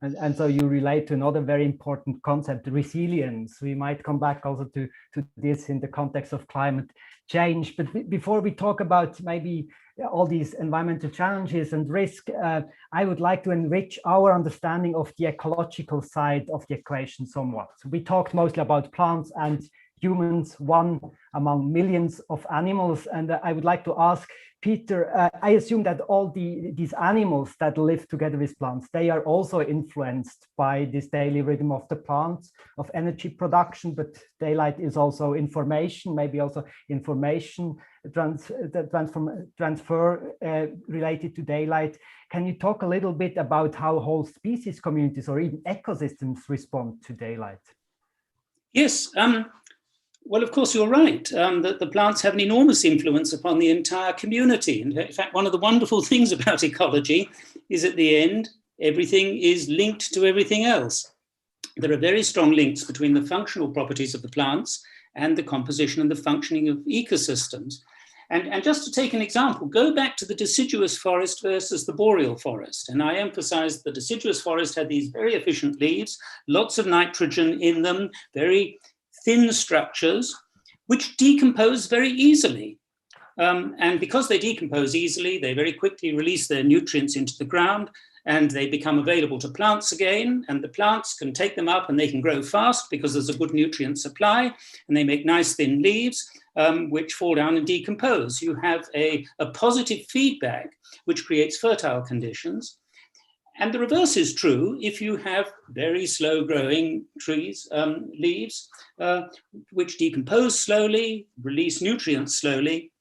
S2: And so you relate to another very important concept, resilience. We might come back also to this in the context of climate change. But before we talk about maybe all these environmental challenges and risk, I would like to enrich our understanding of the ecological side of the equation somewhat. So we talked mostly about plants and humans, one among millions of animals. And I would like to ask Peter, I assume that all these animals that live together with plants, they are also influenced by this daily rhythm of the plants, of energy production, but daylight is also information, maybe also information transfer related to daylight. Can you talk a little bit about how whole species communities or even ecosystems respond to daylight?
S4: Yes. Well, of course, you're right, that the plants have an enormous influence upon the entire community. And in fact, one of the wonderful things about ecology is at the end, everything is linked to everything else. There are very strong links between the functional properties of the plants and the composition and the functioning of ecosystems. And just to take an example, go back to the deciduous forest versus the boreal forest. And I emphasize the deciduous forest had these very efficient leaves, lots of nitrogen in them, very thin structures, which decompose very easily. And because they decompose easily, they very quickly release their nutrients into the ground and they become available to plants again. And the plants can take them up and they can grow fast because there's a good nutrient supply and they make nice thin leaves, which fall down and decompose. You have a positive feedback, which creates fertile conditions. And the reverse is true if you have very slow growing trees, leaves, which decompose slowly, release nutrients slowly.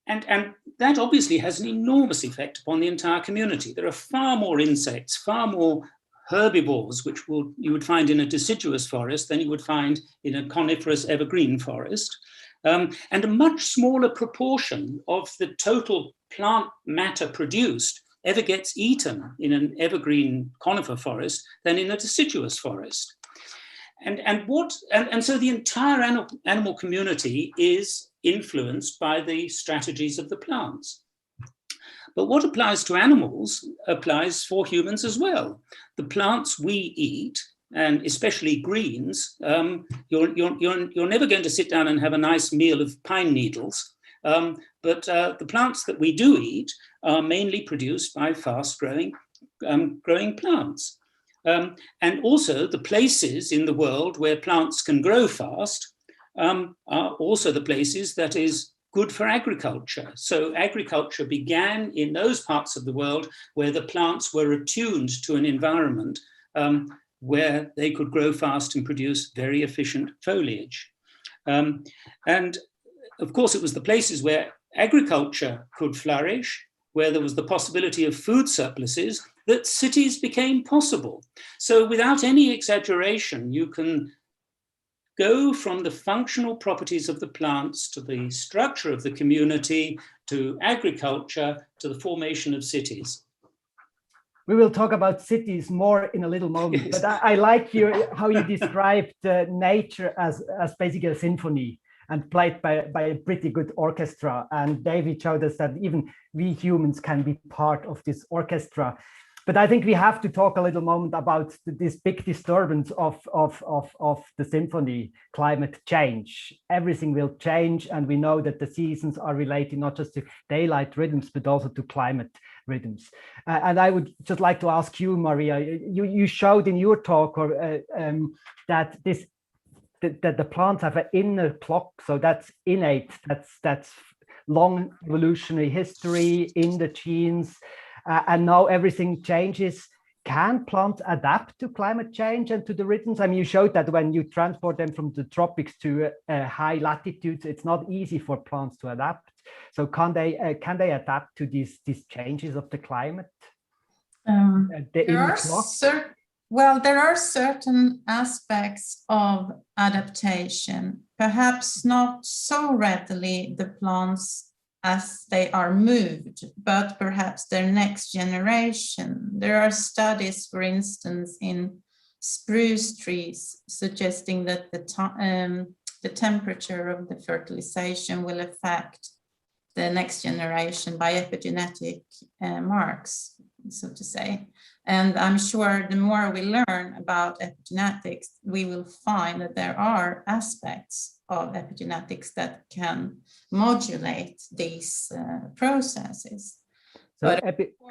S4: And that obviously has an enormous effect upon the entire community. There are far more insects, far more herbivores, which you would find in a deciduous forest than you would find in a coniferous evergreen forest. And a much smaller proportion of the total plant matter produced ever gets eaten in an evergreen conifer forest than in a deciduous forest. And so the entire animal community is influenced by the strategies of the plants. But what applies to animals applies for humans as well. The plants we eat, and especially greens, you're never going to sit down and have a nice meal of pine needles. But the plants that we do eat are mainly produced by fast-growing growing plants. And also the places in the world where plants can grow fast are also the places that is good for agriculture. So agriculture began in those parts of the world where the plants were attuned to an environment where they could grow fast and produce very efficient foliage. And of course, it was the places where agriculture could flourish, where there was the possibility of food surpluses, that cities became possible. So without any exaggeration, you can go from the functional properties of the plants to the structure of the community, to agriculture, to the formation of cities.
S2: We will talk about cities more in a little moment, yes. But I like how you described nature as basically a symphony and played by a pretty good orchestra. And David showed us that even we humans can be part of this orchestra. But I think we have to talk a little moment about this big disturbance of the symphony, climate change. Everything will change, and we know that the seasons are related not just to daylight rhythms, but also to climate rhythms. And I would just like to ask you, Maria, you showed in your talk that the plants have an inner clock, so that's innate, that's long evolutionary history in the genes. And now everything changes. Can plants adapt to climate change and to the rhythms? I mean, you showed that when you transport them from the tropics to high latitudes, it's not easy for plants to adapt. So can they adapt to these changes of the climate?
S5: There are certain aspects of adaptation, perhaps not so readily the plants as they are moved, but perhaps their next generation. There are studies, for instance, in spruce trees suggesting that the temperature of the fertilization will affect the next generation by epigenetic marks, so to say. And I'm sure the more we learn about epigenetics, we will find that there are aspects of epigenetics that can modulate these processes.
S2: So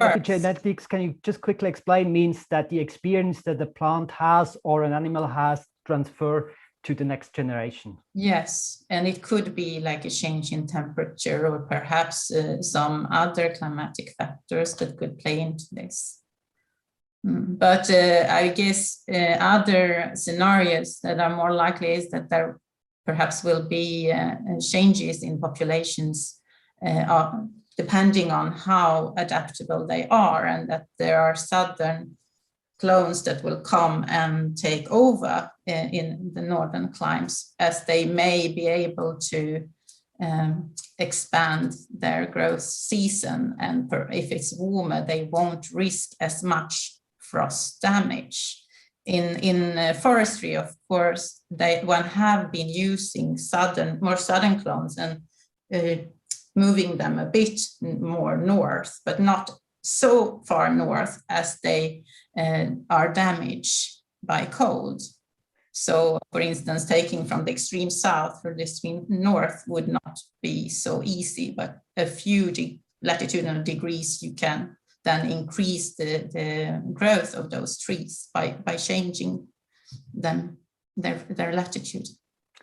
S2: epigenetics, can you just quickly explain, means that the experience that the plant has or an animal has transfer to the next generation?
S5: Yes, and it could be like a change in temperature or perhaps some other climatic factors that could play into this. But I guess other scenarios that are more likely is that there perhaps will be changes in populations depending on how adaptable they are, and that there are southern clones that will come and take over in the northern climes, as they may be able to expand their growth season, and if it's warmer, they won't risk as much frost damage. In forestry, of course, one have been using more southern clones and moving them a bit more north, but not so far north as they are damaged by cold. So, for instance, taking from the extreme south or the extreme north would not be so easy, but a few latitudinal degrees you can then increase the growth of those trees by changing them their latitude.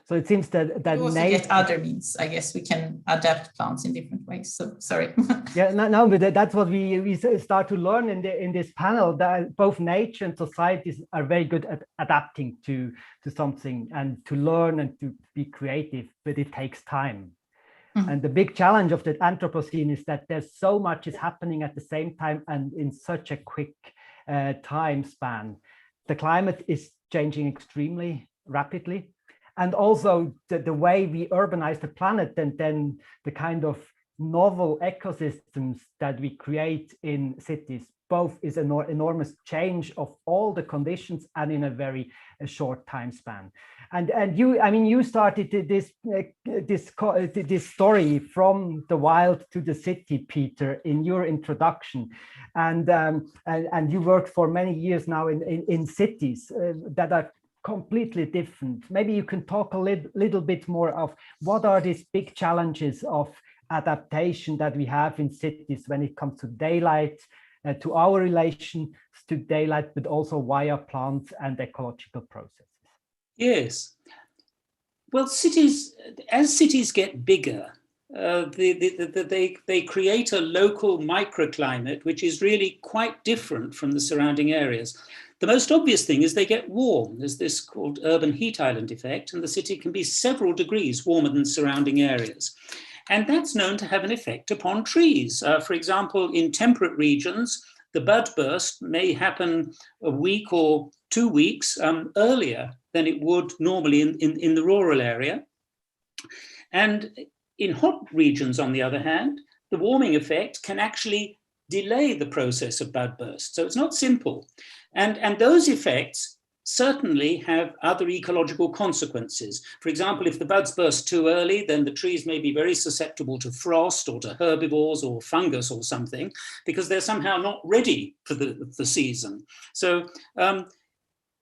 S2: So it seems that
S5: we also get other means. I guess we can adapt plants in different ways. So sorry.
S2: Yeah, no, but that's what we start to learn in this panel, that both nature and societies are very good at adapting to something and to learn and to be creative, but it takes time. And the big challenge of the Anthropocene is that there's so much is happening at the same time and in such a quick time span. The climate is changing extremely rapidly. And also the way we urbanize the planet, and then the kind of novel ecosystems that we create in cities, both is an enormous change of all the conditions and in a very short time span. And you started this story from the wild to the city, Peter, in your introduction, and you worked for many years now in cities that are completely different. Maybe you can talk a little bit more of what are these big challenges of adaptation that we have in cities when it comes to daylight, to our relation to daylight, but also via plants and ecological processes.
S4: Yes. Well, as cities get bigger, they create a local microclimate which is really quite different from the surrounding areas. The most obvious thing is they get warm. There's this called urban heat island effect, and the city can be several degrees warmer than surrounding areas. And that's known to have an effect upon trees. For example, in temperate regions, the bud burst may happen a week or 2 weeks earlier than it would normally in the rural area. And in hot regions, on the other hand, the warming effect can actually delay the process of bud burst. So it's not simple. And those effects certainly have other ecological consequences. For example, if the buds burst too early, then the trees may be very susceptible to frost or to herbivores or fungus or something, because they're somehow not ready for the season. So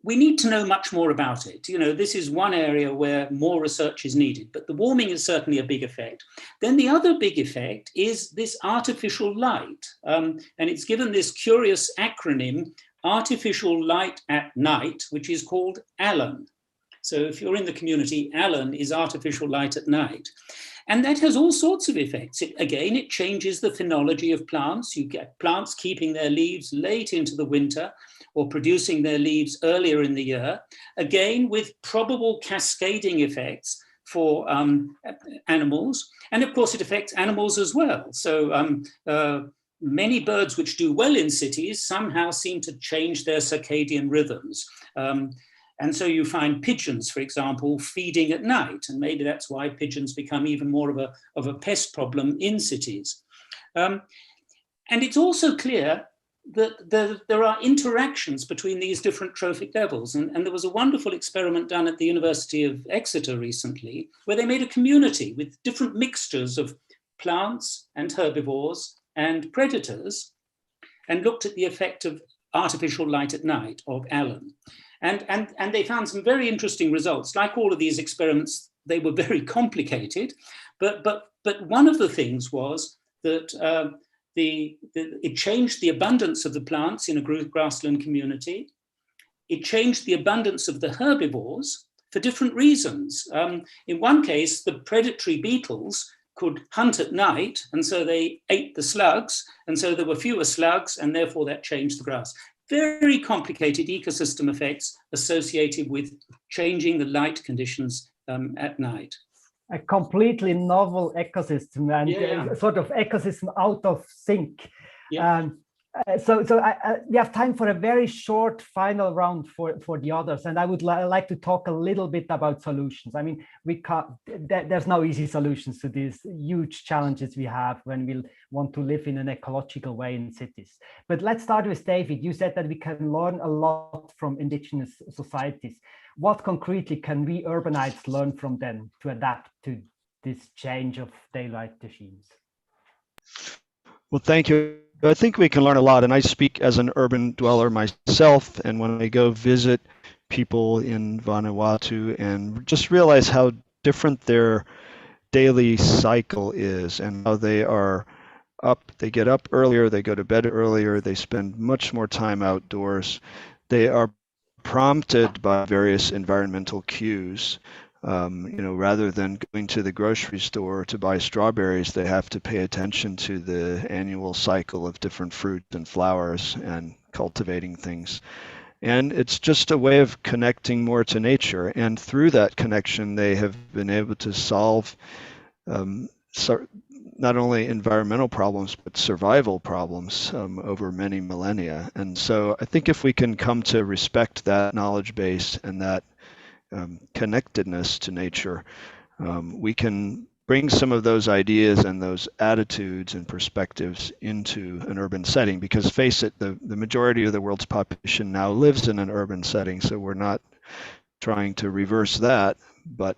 S4: we need to know much more about it. You know, this is one area where more research is needed, but the warming is certainly a big effect. Then the other big effect is this artificial light. And it's given this curious acronym, artificial light at night, which is called ALAN. So if you're in the community, ALAN is artificial light at night. And that has all sorts of effects. Again, it changes the phenology of plants. You get plants keeping their leaves late into the winter or producing their leaves earlier in the year, again, with probable cascading effects for animals. And of course, it affects animals as well. So many birds which do well in cities somehow seem to change their circadian rhythms. And so you find pigeons, for example, feeding at night, and maybe that's why pigeons become even more of a pest problem in cities. And it's also clear that there are interactions between these different trophic levels. And there was a wonderful experiment done at the University of Exeter recently, where they made a community with different mixtures of plants and herbivores and predators, and looked at the effect of artificial light at night, of ALAN. And they found some very interesting results. Like all of these experiments, they were very complicated, but one of the things was that it changed the abundance of the plants in a grassland community. It changed the abundance of the herbivores for different reasons. In one case, the predatory beetles could hunt at night, and so they ate the slugs, and so there were fewer slugs, and therefore that changed the grass. Very complicated ecosystem effects associated with changing the light conditions at night.
S2: A completely novel ecosystem and sort of ecosystem out of sync.
S4: Yeah.
S2: So we have time for a very short final round for the others, and I would like to talk a little bit about solutions. I mean, there's no easy solutions to these huge challenges we have when we want to live in an ecological way in cities. But let's start with David. You said that we can learn a lot from indigenous societies. What concretely can we urbanites learn from them to adapt to this change of daylight regimes?
S6: Well, thank you. I think we can learn a lot, and I speak as an urban dweller myself, and when I go visit people in Vanuatu and just realize how different their daily cycle is and how they are up, they get up earlier, they go to bed earlier, they spend much more time outdoors. They are prompted by various environmental cues. Rather than going to the grocery store to buy strawberries, they have to pay attention to the annual cycle of different fruits and flowers and cultivating things. And it's just a way of connecting more to nature. And through that connection, they have been able to solve not only environmental problems, but survival problems over many millennia. And so I think if we can come to respect that knowledge base and that connectedness to nature, we can bring some of those ideas and those attitudes and perspectives into an urban setting, because face it, the majority of the world's population now lives in an urban setting, so we're not trying to reverse that, but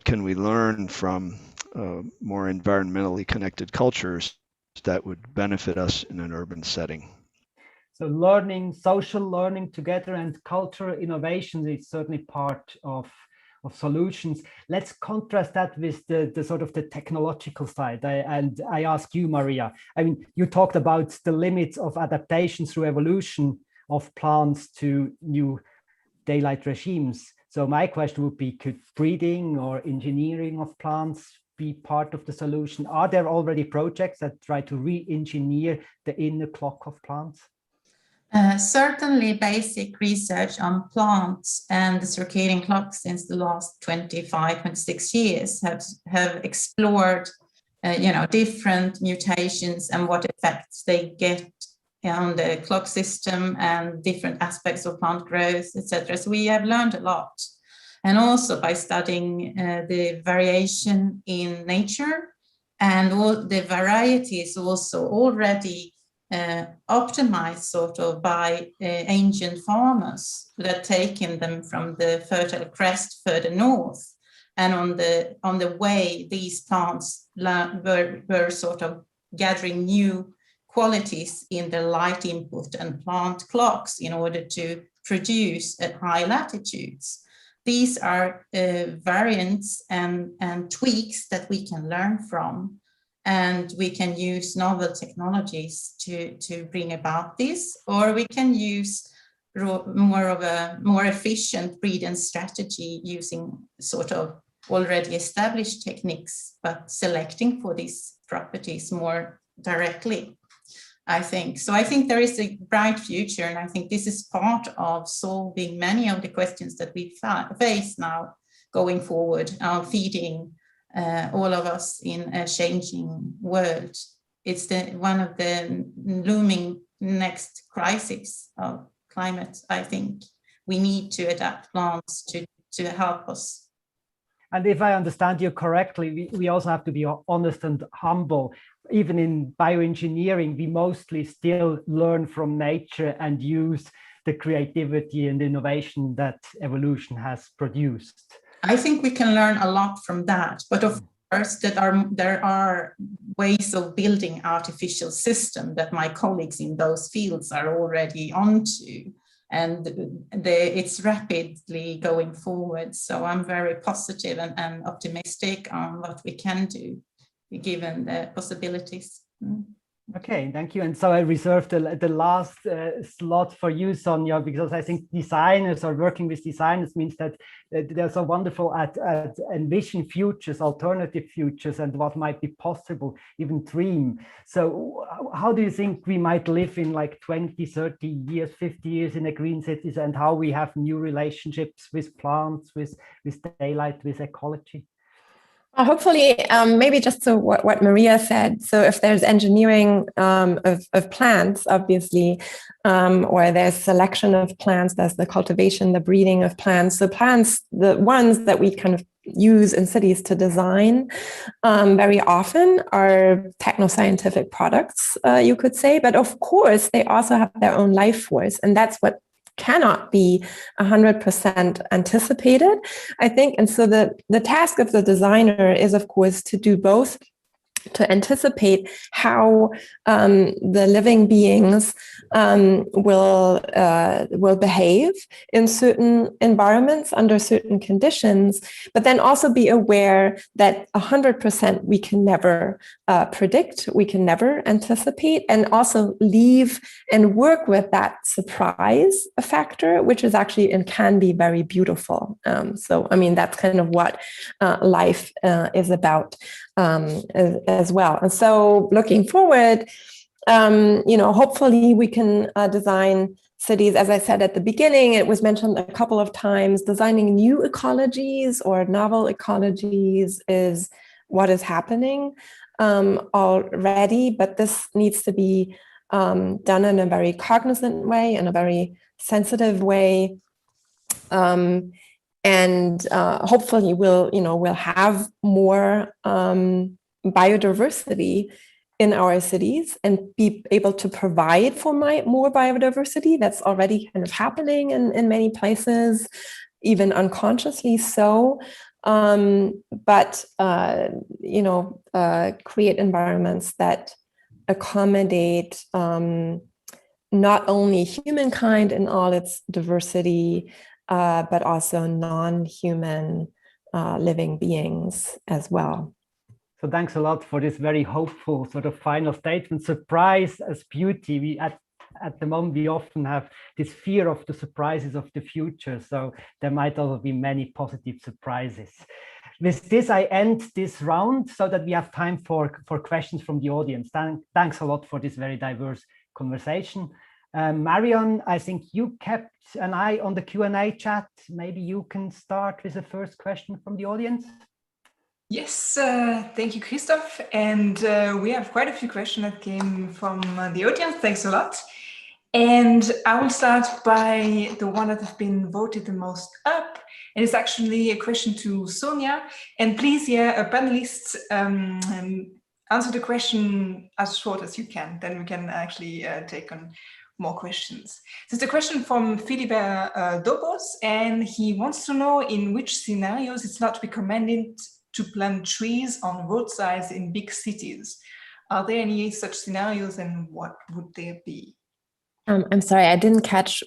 S6: can we learn from more environmentally connected cultures that would benefit us in an urban setting?
S2: So learning, social learning together, and cultural innovation is certainly part of solutions. Let's contrast that with the sort of the technological side. I ask you, Maria, I mean, you talked about the limits of adaptation through evolution of plants to new daylight regimes. So my question would be, could breeding or engineering of plants be part of the solution? Are there already projects that try to re-engineer the inner clock of plants?
S5: Certainly basic research on plants and the circadian clock since the last 25, 26 years have explored different mutations and what effects they get on the clock system and different aspects of plant growth, etc. So we have learned a lot. And also by studying the variation in nature, and all the variety is also already optimized sort of by ancient farmers that had taken them from the Fertile Crest further north. And on the way, these plants were sort of gathering new qualities in the light input and plant clocks in order to produce at high latitudes. These are variants and tweaks that we can learn from, and we can use novel technologies to bring about this, or we can use more efficient breeding strategy using sort of already established techniques, but selecting for these properties more directly, I think. So I think there is a bright future, and I think this is part of solving many of the questions that we face now going forward, feeding all of us in a changing world. It's one of the looming next crises of climate, I think. We need to adapt plants to help us.
S2: And if I understand you correctly, we also have to be honest and humble. Even in bioengineering, we mostly still learn from nature and use the creativity and innovation that evolution has produced.
S5: I think we can learn a lot from that, but of course there are ways of building artificial systems that my colleagues in those fields are already onto, and it's rapidly going forward. So I'm very positive and optimistic on what we can do given the possibilities.
S2: Okay, thank you. And so I reserved the last slot for you, Sonja, because I think designers or working with designers means that they're so wonderful at envision futures, alternative futures, and what might be possible, even dream. So how do you think we might live in like 20, 30 years, 50 years in a green cities, and how we have new relationships with plants, with daylight, with ecology?
S3: Hopefully, maybe just to what Maria said. So if there's engineering of plants, obviously, or there's selection of plants, there's the cultivation, the breeding of plants. So plants, the ones that we kind of use in cities to design very often are techno-scientific products, you could say. But of course, they also have their own life force. And that's what cannot be 100% anticipated, I think. And so the task of the designer is, of course, to do both, to anticipate how the living beings will behave in certain environments under certain conditions, but then also be aware that 100% we can never predict, we can never anticipate, and also leave and work with that surprise factor, which is actually and can be very beautiful. So, I mean, that's kind of what life is about. As well. And so looking forward, hopefully we can design cities. As I said at the beginning, it was mentioned a couple of times, designing new ecologies or novel ecologies is what is happening already, but this needs to be done in a very cognizant way, in a very sensitive way. And hopefully we'll have more biodiversity in our cities and be able to provide for more biodiversity. That's already kind of happening in many places, even unconsciously so. But create environments that accommodate not only humankind in all its diversity, but also non-human living beings as well.
S2: So thanks a lot for this very hopeful sort of final statement. Surprise as beauty. We at the moment we often have this fear of the surprises of the future. So there might also be many positive surprises. with this, I end this round so that we have time for questions from the audience. Thanks a lot for this very diverse conversation. Marion, I think you kept an eye on the Q&A chat. Maybe you can start with the first question from the audience.
S7: Yes, thank you, Christoph. And we have quite a few questions that came from the audience. Thanks a lot. And I will start by the one that has been voted the most up. And it's actually a question to Sonia. And please, panelists, answer the question as short as you can. Then we can actually take on more questions. So it's a question from Philibert Dobos, and he wants to know in which scenarios it's not recommended to plant trees on roadsides in big cities. Are there any such scenarios, and what would they be?
S3: I'm sorry, I didn't catch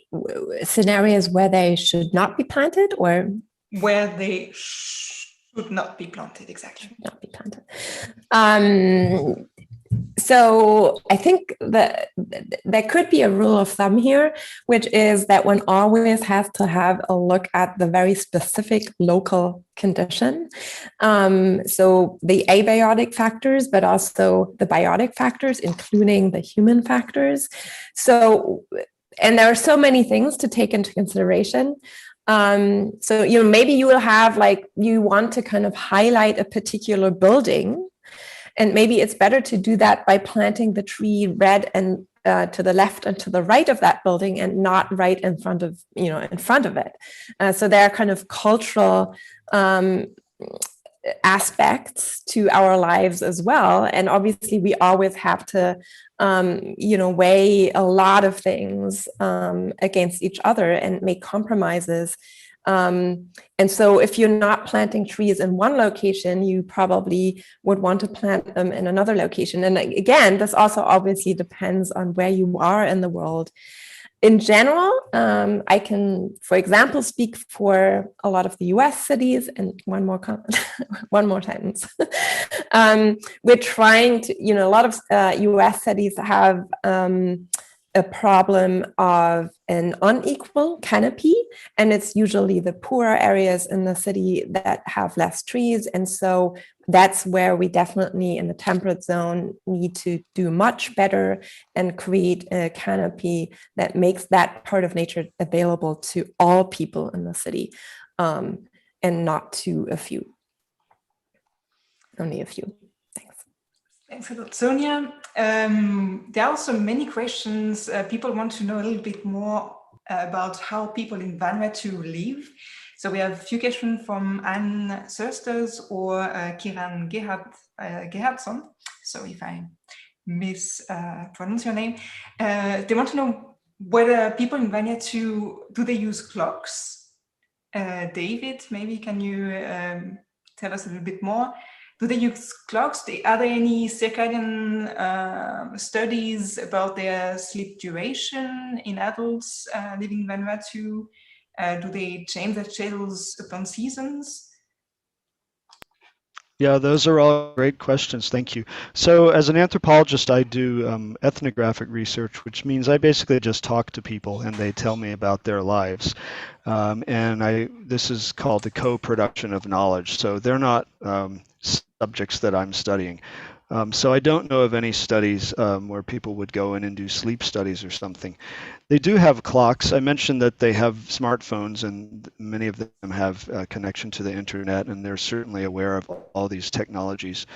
S3: scenarios where they should not be planted, or
S7: where they should not be planted, exactly.
S3: Should not be planted. So I think that there could be a rule of thumb here, which is that one always has to have a look at the very specific local condition. So the abiotic factors, but also the biotic factors, including the human factors. So, and there are so many things to take into consideration. So, maybe you will have, you want to kind of highlight a particular building. And maybe it's better to do that by planting the tree right and to the left and to the right of that building, and not right in front of it. So there are kind of cultural aspects to our lives as well. And obviously we always have to, weigh a lot of things against each other and make compromises. And so if you're not planting trees in one location, you probably would want to plant them in another location. And again, this also obviously depends on where you are in the world. In general, I can, for example, speak for a lot of the US cities, and one more sentence. We're trying to, a lot of US cities have a problem of an unequal canopy, and it's usually the poorer areas in the city that have less trees. And so that's where we definitely in the temperate zone need to do much better and create a canopy that makes that part of nature available to all people in the city, and not to a few, only a few.
S7: Thanks a lot, Sonia. There are also many questions. People want to know a little bit more about how people in Vanuatu live. So we have a few questions from Anne Sursters or Kiran Gerhardsson. Sorry if I mispronounce your name. They want to know whether people in Vanuatu, do they use clocks? David, maybe can you tell us a little bit more? Do they use clocks? Are there any circadian studies about their sleep duration in adults living in Vanuatu? Do they change their schedules upon seasons?
S6: Yeah, those are all great questions. Thank you. So as an anthropologist, I do ethnographic research, which means I basically just talk to people and they tell me about their lives. This is called the co-production of knowledge. So they're not subjects that I'm studying. So I don't know of any studies where people would go in and do sleep studies or something. They do have clocks. I mentioned that they have smartphones, and many of them have a connection to the internet, and they're certainly aware of all these technologies.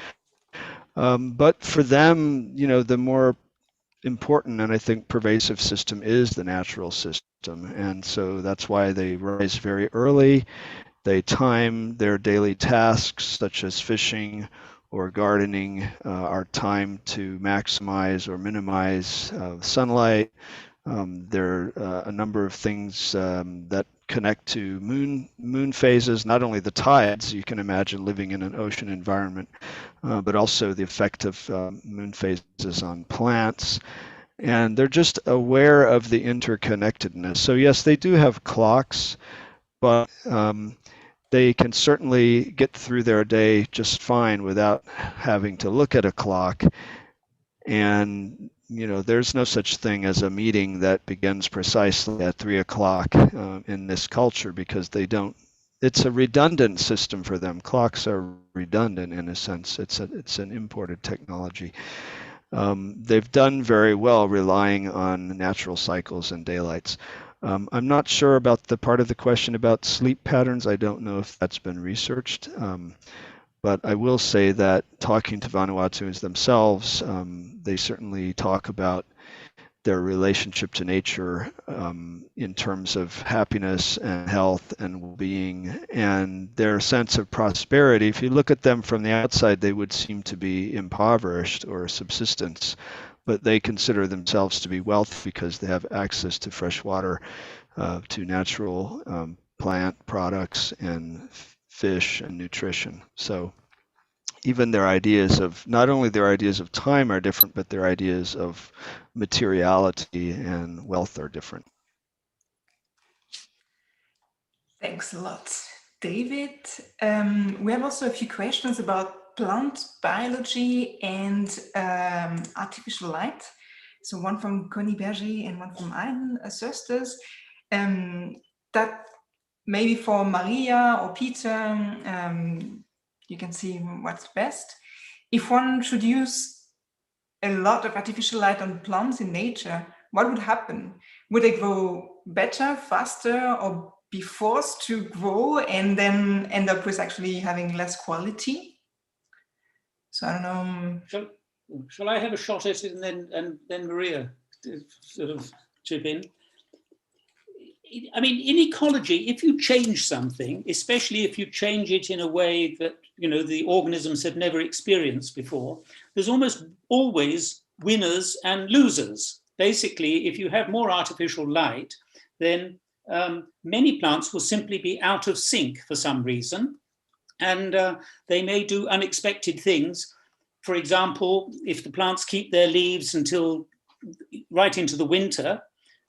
S6: But for them, the more important and I think pervasive system is the natural system. And so that's why they rise very early. They time their daily tasks, such as fishing or gardening, are timed to maximize or minimize sunlight. There are a number of things that connect to moon phases, not only the tides, you can imagine living in an ocean environment, but also the effect of moon phases on plants. And they're just aware of the interconnectedness. So yes, they do have clocks, but they can certainly get through their day just fine without having to look at a clock. And there's no such thing as a meeting that begins precisely at 3 o'clock in this culture, because they don't it's a redundant system for them. Clocks are redundant in a sense. It's an imported technology. They've done very well relying on natural cycles and daylights. I'm not sure about the part of the question about sleep patterns. I don't know if that's been researched. But I will say that talking to Vanuatuans themselves, they certainly talk about their relationship to nature in terms of happiness and health and well-being and their sense of prosperity. If you look at them from the outside, they would seem to be impoverished or subsistence, but they consider themselves to be wealthy because they have access to fresh water, to natural plant products and fish and nutrition. So even their ideas of, not only their ideas of time are different, but their ideas of materiality and wealth are different.
S7: Thanks a lot, David. We have also a few questions about plant biology and artificial light. So one from Connie Berger and one from Ayn Sösters. That maybe for Maria or Peter, you can see what's best. If one should use a lot of artificial light on plants in nature, what would happen? Would they grow better, faster, or be forced to grow and then end up with actually having less quality? So I don't know.
S4: Shall I have a shot at it and then Maria sort of chip in? I mean, in ecology, if you change something, especially if you change it in a way that, you know, the organisms have never experienced before, there's almost always winners and losers. Basically, if you have more artificial light, then many plants will simply be out of sync for some reason, and they may do unexpected things. For example, if the plants keep their leaves until right into the winter,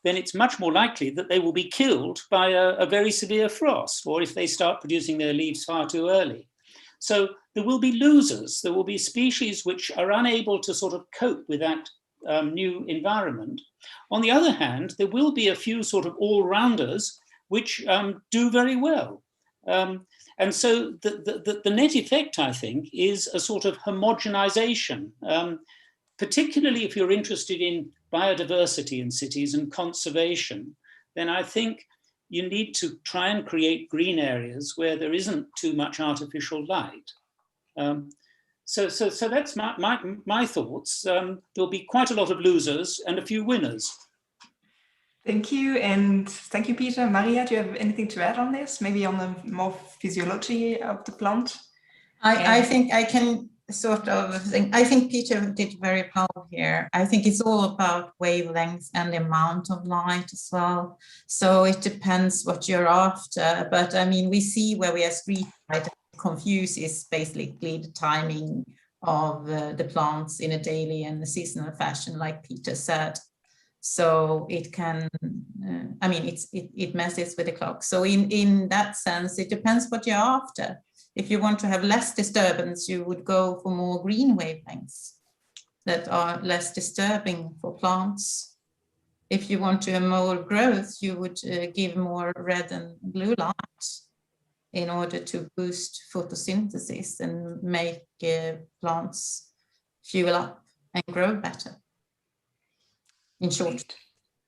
S4: then it's much more likely that they will be killed by a very severe frost, or if they start producing their leaves far too early. So there will be losers. There will be species which are unable to sort of cope with that new environment. On the other hand, there will be a few sort of all-rounders which do very well. And so the net effect, I think, is a sort of homogenization, particularly if you're interested in biodiversity in cities and conservation, then I think you need to try and create green areas where there isn't too much artificial light. So that's my thoughts. There'll be quite a lot of losers and a few winners.
S7: Thank you, and thank you, Peter. Maria, do you have anything to add on this? Maybe on the more physiology of the plant?
S5: I think I can sort of think, I think Peter did very well here. I think it's all about wavelengths and the amount of light as well. So it depends what you're after. But I mean, we see where we are street light confused is basically the timing of the plants in a daily and a seasonal fashion, like Peter said. So it can, I mean, it messes with the clock. So in that sense, it depends what you're after. If you want to have less disturbance, you would go for more green wavelengths that are less disturbing for plants. If you want to have more growth, you would give more red and blue light in order to boost photosynthesis and make plants fuel up and grow better. In short.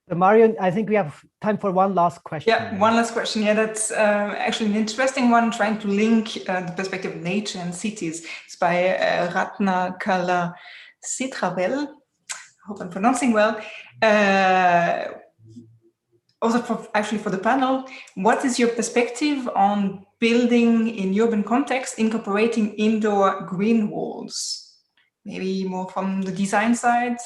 S2: Marion, I think we have time for one last question.
S7: Yeah, one last question. Yeah, that's actually an interesting one, trying to link the perspective of nature and cities. It's by Ratna Kala Sitravel. I hope I'm pronouncing well. Also, for the panel, what is your perspective on building in urban context, incorporating indoor green walls? Maybe more from the design side,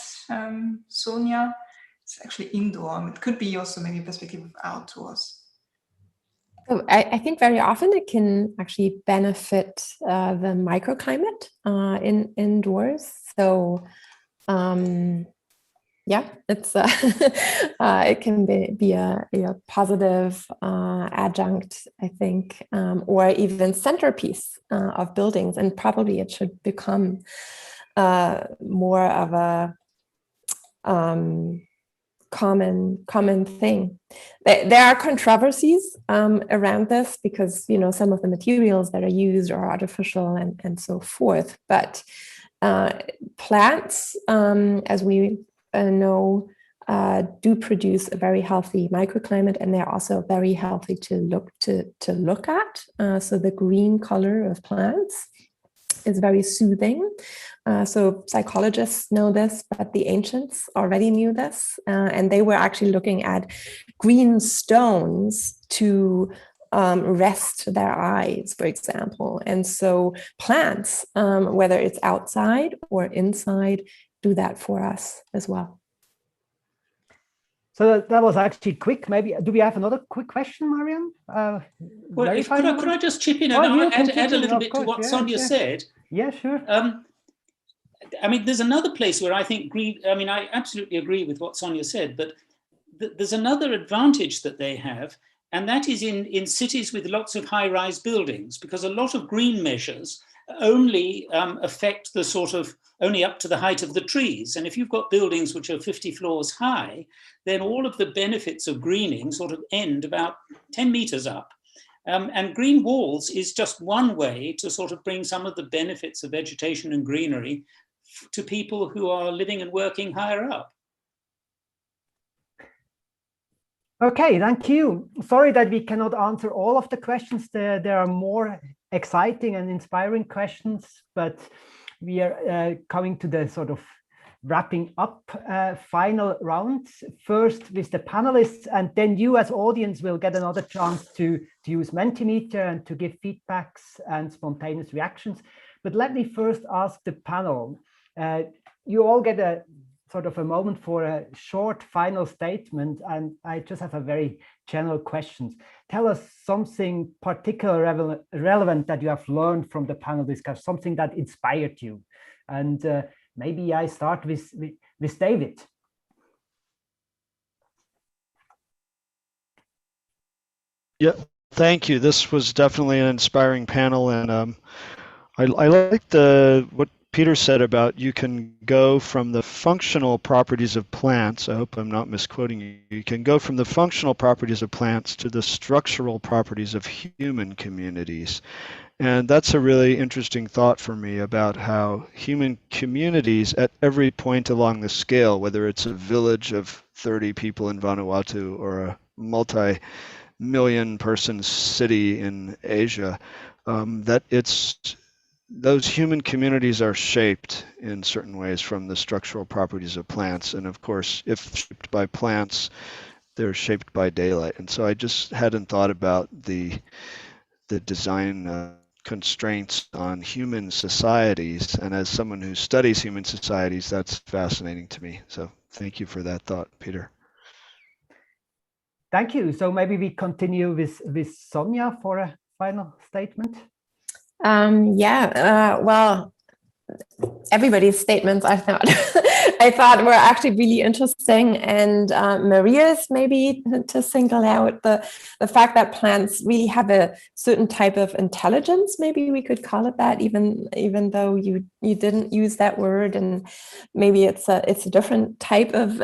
S7: Sonia? It's actually indoor. It could be also maybe a perspective of outdoors.
S3: So I think very often it can actually benefit the microclimate indoors. So yeah, it's it can be a positive adjunct, I think, or even centerpiece of buildings, and probably it should become more of a common thing. There are controversies around this because, you know, some of the materials that are used are artificial and so forth. But plants, as we know, do produce a very healthy microclimate, and they're also very healthy to look at. So the green color of plants is very soothing. So psychologists know this, but the ancients already knew this, and they were actually looking at green stones to rest their eyes, for example. And so plants, whether it's outside or inside, do that for us as well.
S2: So that was actually quick. Maybe do we have another quick question, Mariam?
S4: Well, could I just chip in and add a little bit to what Sonia said?
S2: Yeah, sure.
S4: I mean, there's another place where I think green, I mean, I absolutely agree with what Sonia said, but there's another advantage that they have, and that is in cities with lots of high-rise buildings, because a lot of green measures only affect the sort of, only up to the height of the trees. And if you've got buildings which are 50 floors high, then all of the benefits of greening sort of end about 10 meters up. And green walls is just one way to sort of bring some of the benefits of vegetation and greenery to people who are living and working higher up.
S2: Okay, thank you. Sorry that we cannot answer all of the questions. There are more exciting and inspiring questions, but we are coming to the sort of wrapping up final rounds, first with the panelists, and then you as audience will get another chance to use Mentimeter and to give feedbacks and spontaneous reactions. But let me first ask the panel. You all get a sort of a moment for a short final statement, and I just have a very general question. Tell us something particularly relevant that you have learned from the panel discussion, something that inspired you. And maybe I start with David.
S6: Yeah, thank you. This was definitely an inspiring panel, and I like what Peter said about you can go from the functional properties of plants. I hope I'm not misquoting you. You can go from the functional properties of plants to the structural properties of human communities. And that's a really interesting thought for me about how human communities at every point along the scale, whether it's a village of 30 people in Vanuatu or a multi-million person city in Asia, that those human communities are shaped in certain ways from the structural properties of plants. And of course, if shaped by plants, they're shaped by daylight. And so I just hadn't thought about the design constraints on human societies. And as someone who studies human societies, that's fascinating to me. So thank you for that thought, Peter.
S2: Thank you. So maybe we continue with Sonia for a final statement.
S3: Well, everybody's statements I thought were actually really interesting, and Maria's maybe to single out the fact that plants really have a certain type of intelligence, maybe we could call it that, even though you didn't use that word, and maybe it's a different type of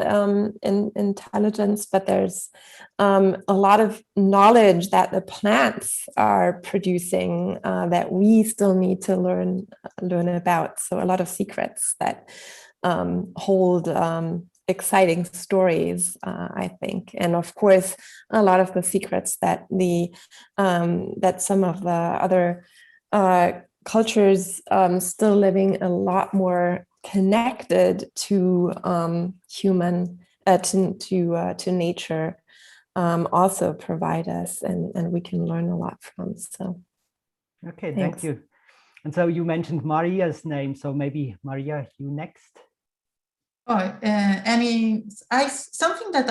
S3: intelligence, but there's a lot of knowledge that the plants are producing that we still need to learn about. So a lot of secrets that hold exciting stories, I think, and of course a lot of the secrets that that some of the other cultures still living a lot more connected to to nature also provide us, and we can learn a lot from. So
S2: okay,
S3: thanks.
S2: Thank you. And so you mentioned Maria's name, so maybe Maria, you next.
S5: Something that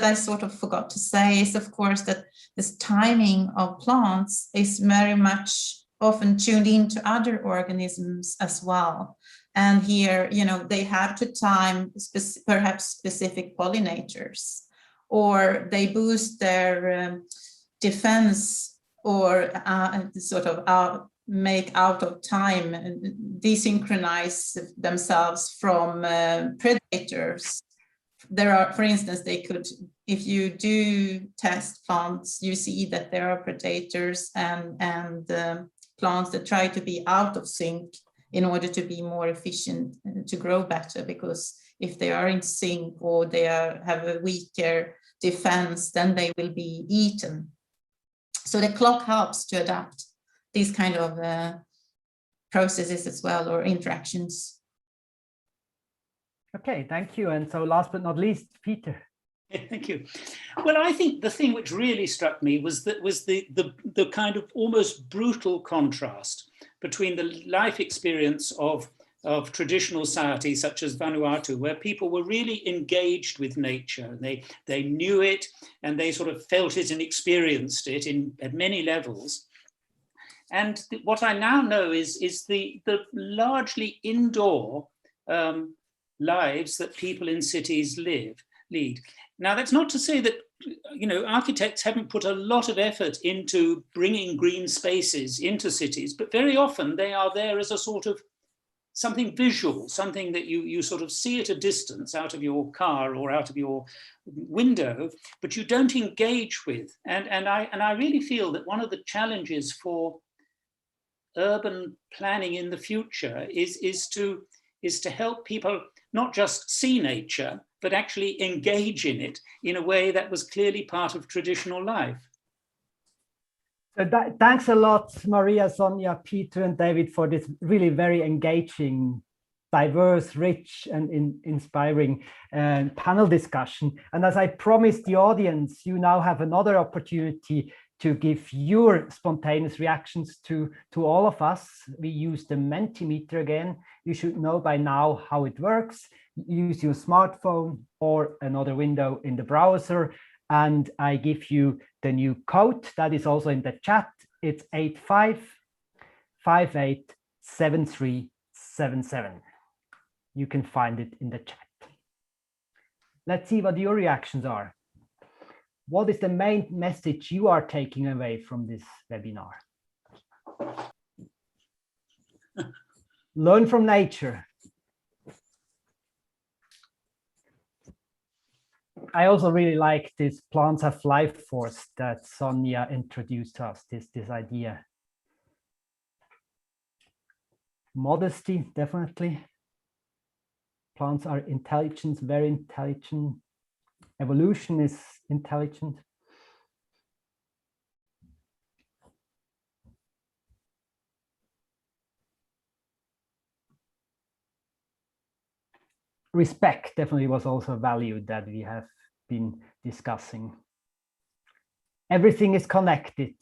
S5: I sort of forgot to say is, of course, that this timing of plants is very much often tuned into other organisms as well. And here, they have to time perhaps specific pollinators, or they boost their defense, or sort of make out of time and desynchronize themselves from predators there are, for instance, they could, if you do test plants, you see that there are predators and plants that try to be out of sync in order to be more efficient, to grow better, because if they are in sync or they have a weaker defense, then they will be eaten. So the clock helps to adapt these kind of processes as well, or interactions.
S2: Okay, thank you. And so last but not least, Peter.
S4: Thank you. Well, I think the thing which really struck me was the kind of almost brutal contrast between the life experience of traditional societies such as Vanuatu, where people were really engaged with nature. They knew it and they sort of felt it and experienced it at many levels. And what I now know is the largely indoor lives that people in cities lead. Now, that's not to say that, you know, architects haven't put a lot of effort into bringing green spaces into cities, but very often they are there as a sort of something visual, something that you sort of see at a distance out of your car or out of your window, but you don't engage with. And I really feel that one of the challenges for urban planning in the future is to help people not just see nature, but actually engage in it in a way that was clearly part of traditional life.
S2: So thanks a lot, Maria, Sonia, Peter, and David, for this really very engaging, diverse, rich, and inspiring panel discussion. And as I promised the audience, you now have another opportunity to give your spontaneous reactions to all of us. We use the Mentimeter again. You should know by now how it works. Use your smartphone or another window in the browser. And I give you the new code that is also in the chat. It's 85587377. You can find it in the chat. Let's see what your reactions are. What is the main message you are taking away from this webinar? Learn from nature. I also really like this plants have life force that Sonia introduced to us, this idea. Modesty, definitely. Plants are intelligent, very intelligent. Evolution is intelligent. Respect definitely was also a value that we have been discussing. Everything is connected.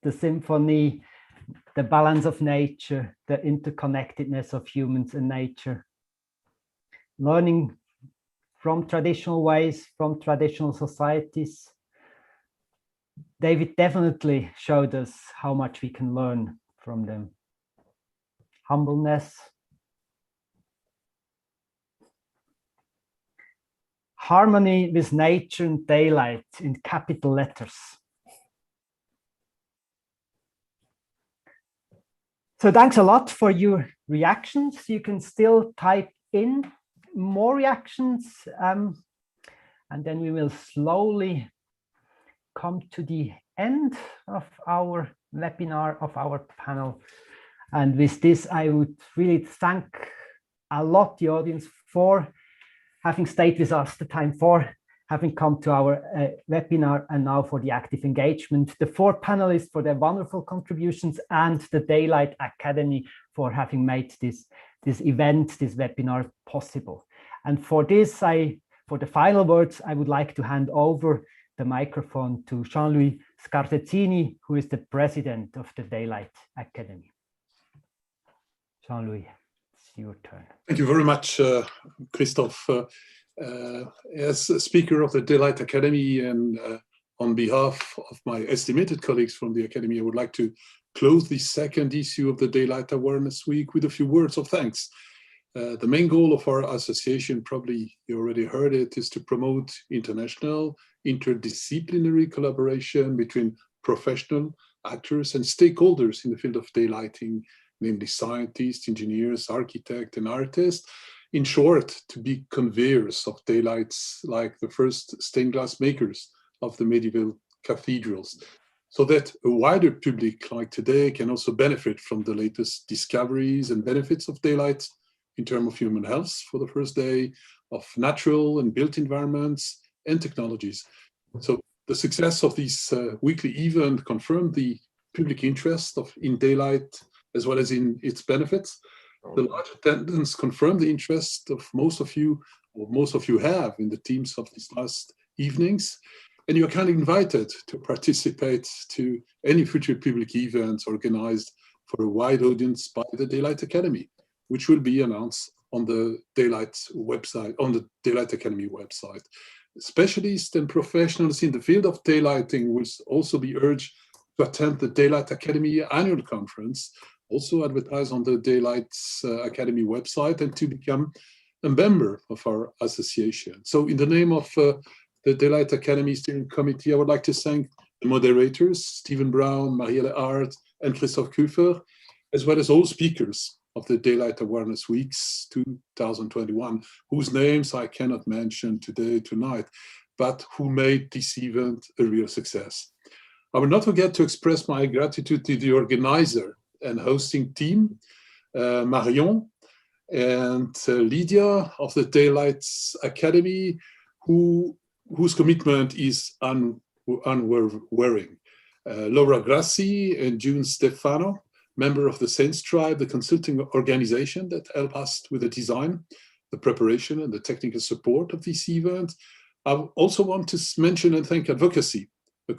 S2: The symphony, the balance of nature, the interconnectedness of humans and nature. Learning from traditional ways, from traditional societies. David definitely showed us how much we can learn from them. Humbleness. Harmony with nature and daylight in capital letters. So thanks a lot for your reactions. You can still type in more reactions, and then we will slowly come to the end of our webinar, of our panel. And with this, I would really thank a lot the audience for having stayed with us the time, for having come to our webinar, and now for the active engagement, the 4 panelists for their wonderful contributions, and the Daylight Academy for having made this event, this webinar possible. And for this, for the final words, I would like to hand over the microphone to Jean-Louis Scartezzini, who is the president of the Daylight Academy. Jean-Louis, it's your turn.
S8: Thank you very much, Christophe. As a speaker of the Daylight Academy, and on behalf of my estimated colleagues from the Academy, I would like to close the 2nd issue of the Daylight Awareness Week with a few words of thanks. The main goal of our association, probably you already heard it, is to promote international, interdisciplinary collaboration between professional actors and stakeholders in the field of daylighting, namely scientists, engineers, architects, and artists, in short, to be conveyors of daylights like the first stained glass makers of the medieval cathedrals, so that a wider public like today can also benefit from the latest discoveries and benefits of daylight in terms of human health for the first day, of natural and built environments and technologies. So the success of this weekly event confirmed the public interest in daylight as well as in its benefits. The large attendance confirmed the interest of most of you, or most of you have, in the themes of these last evenings. And you are kindly invited to participate to any future public events organized for a wide audience by the Daylight Academy, which will be announced on the Daylight website, on the Daylight Academy website. Specialists and professionals in the field of daylighting will also be urged to attend the Daylight Academy annual conference, also advertised on the Daylight Academy website, and to become a member of our association. So in the name of the Daylight Academy Steering Committee, I would like to thank the moderators, Stephen Brown, Marielle Art, and Christoph Küfer, as well as all speakers of the Daylight Awareness Weeks 2021, whose names I cannot mention tonight, but who made this event a real success. I will not forget to express my gratitude to the organizer and hosting team, Marion and Lydia of the Daylight Academy, whose commitment is unwavering. Laura Grassi and June Stefano, member of the Saints Tribe, the consulting organization that helped us with the design, the preparation, and the technical support of this event. I also want to mention and thank Advocacy, a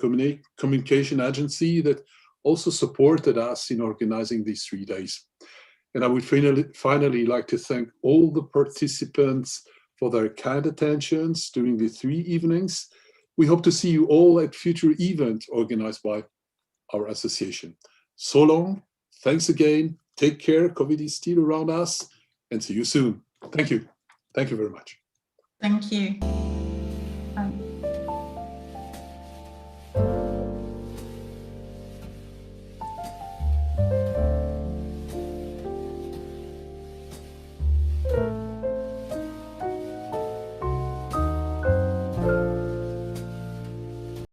S8: communication agency that also supported us in organizing these 3 days. And I would finally like to thank all the participants for their kind attentions during the 3 evenings. We hope to see you all at future events organized by our association. So long, thanks again, take care, COVID is still around us, and see you soon. Thank you. Thank you very much.
S5: Thank you.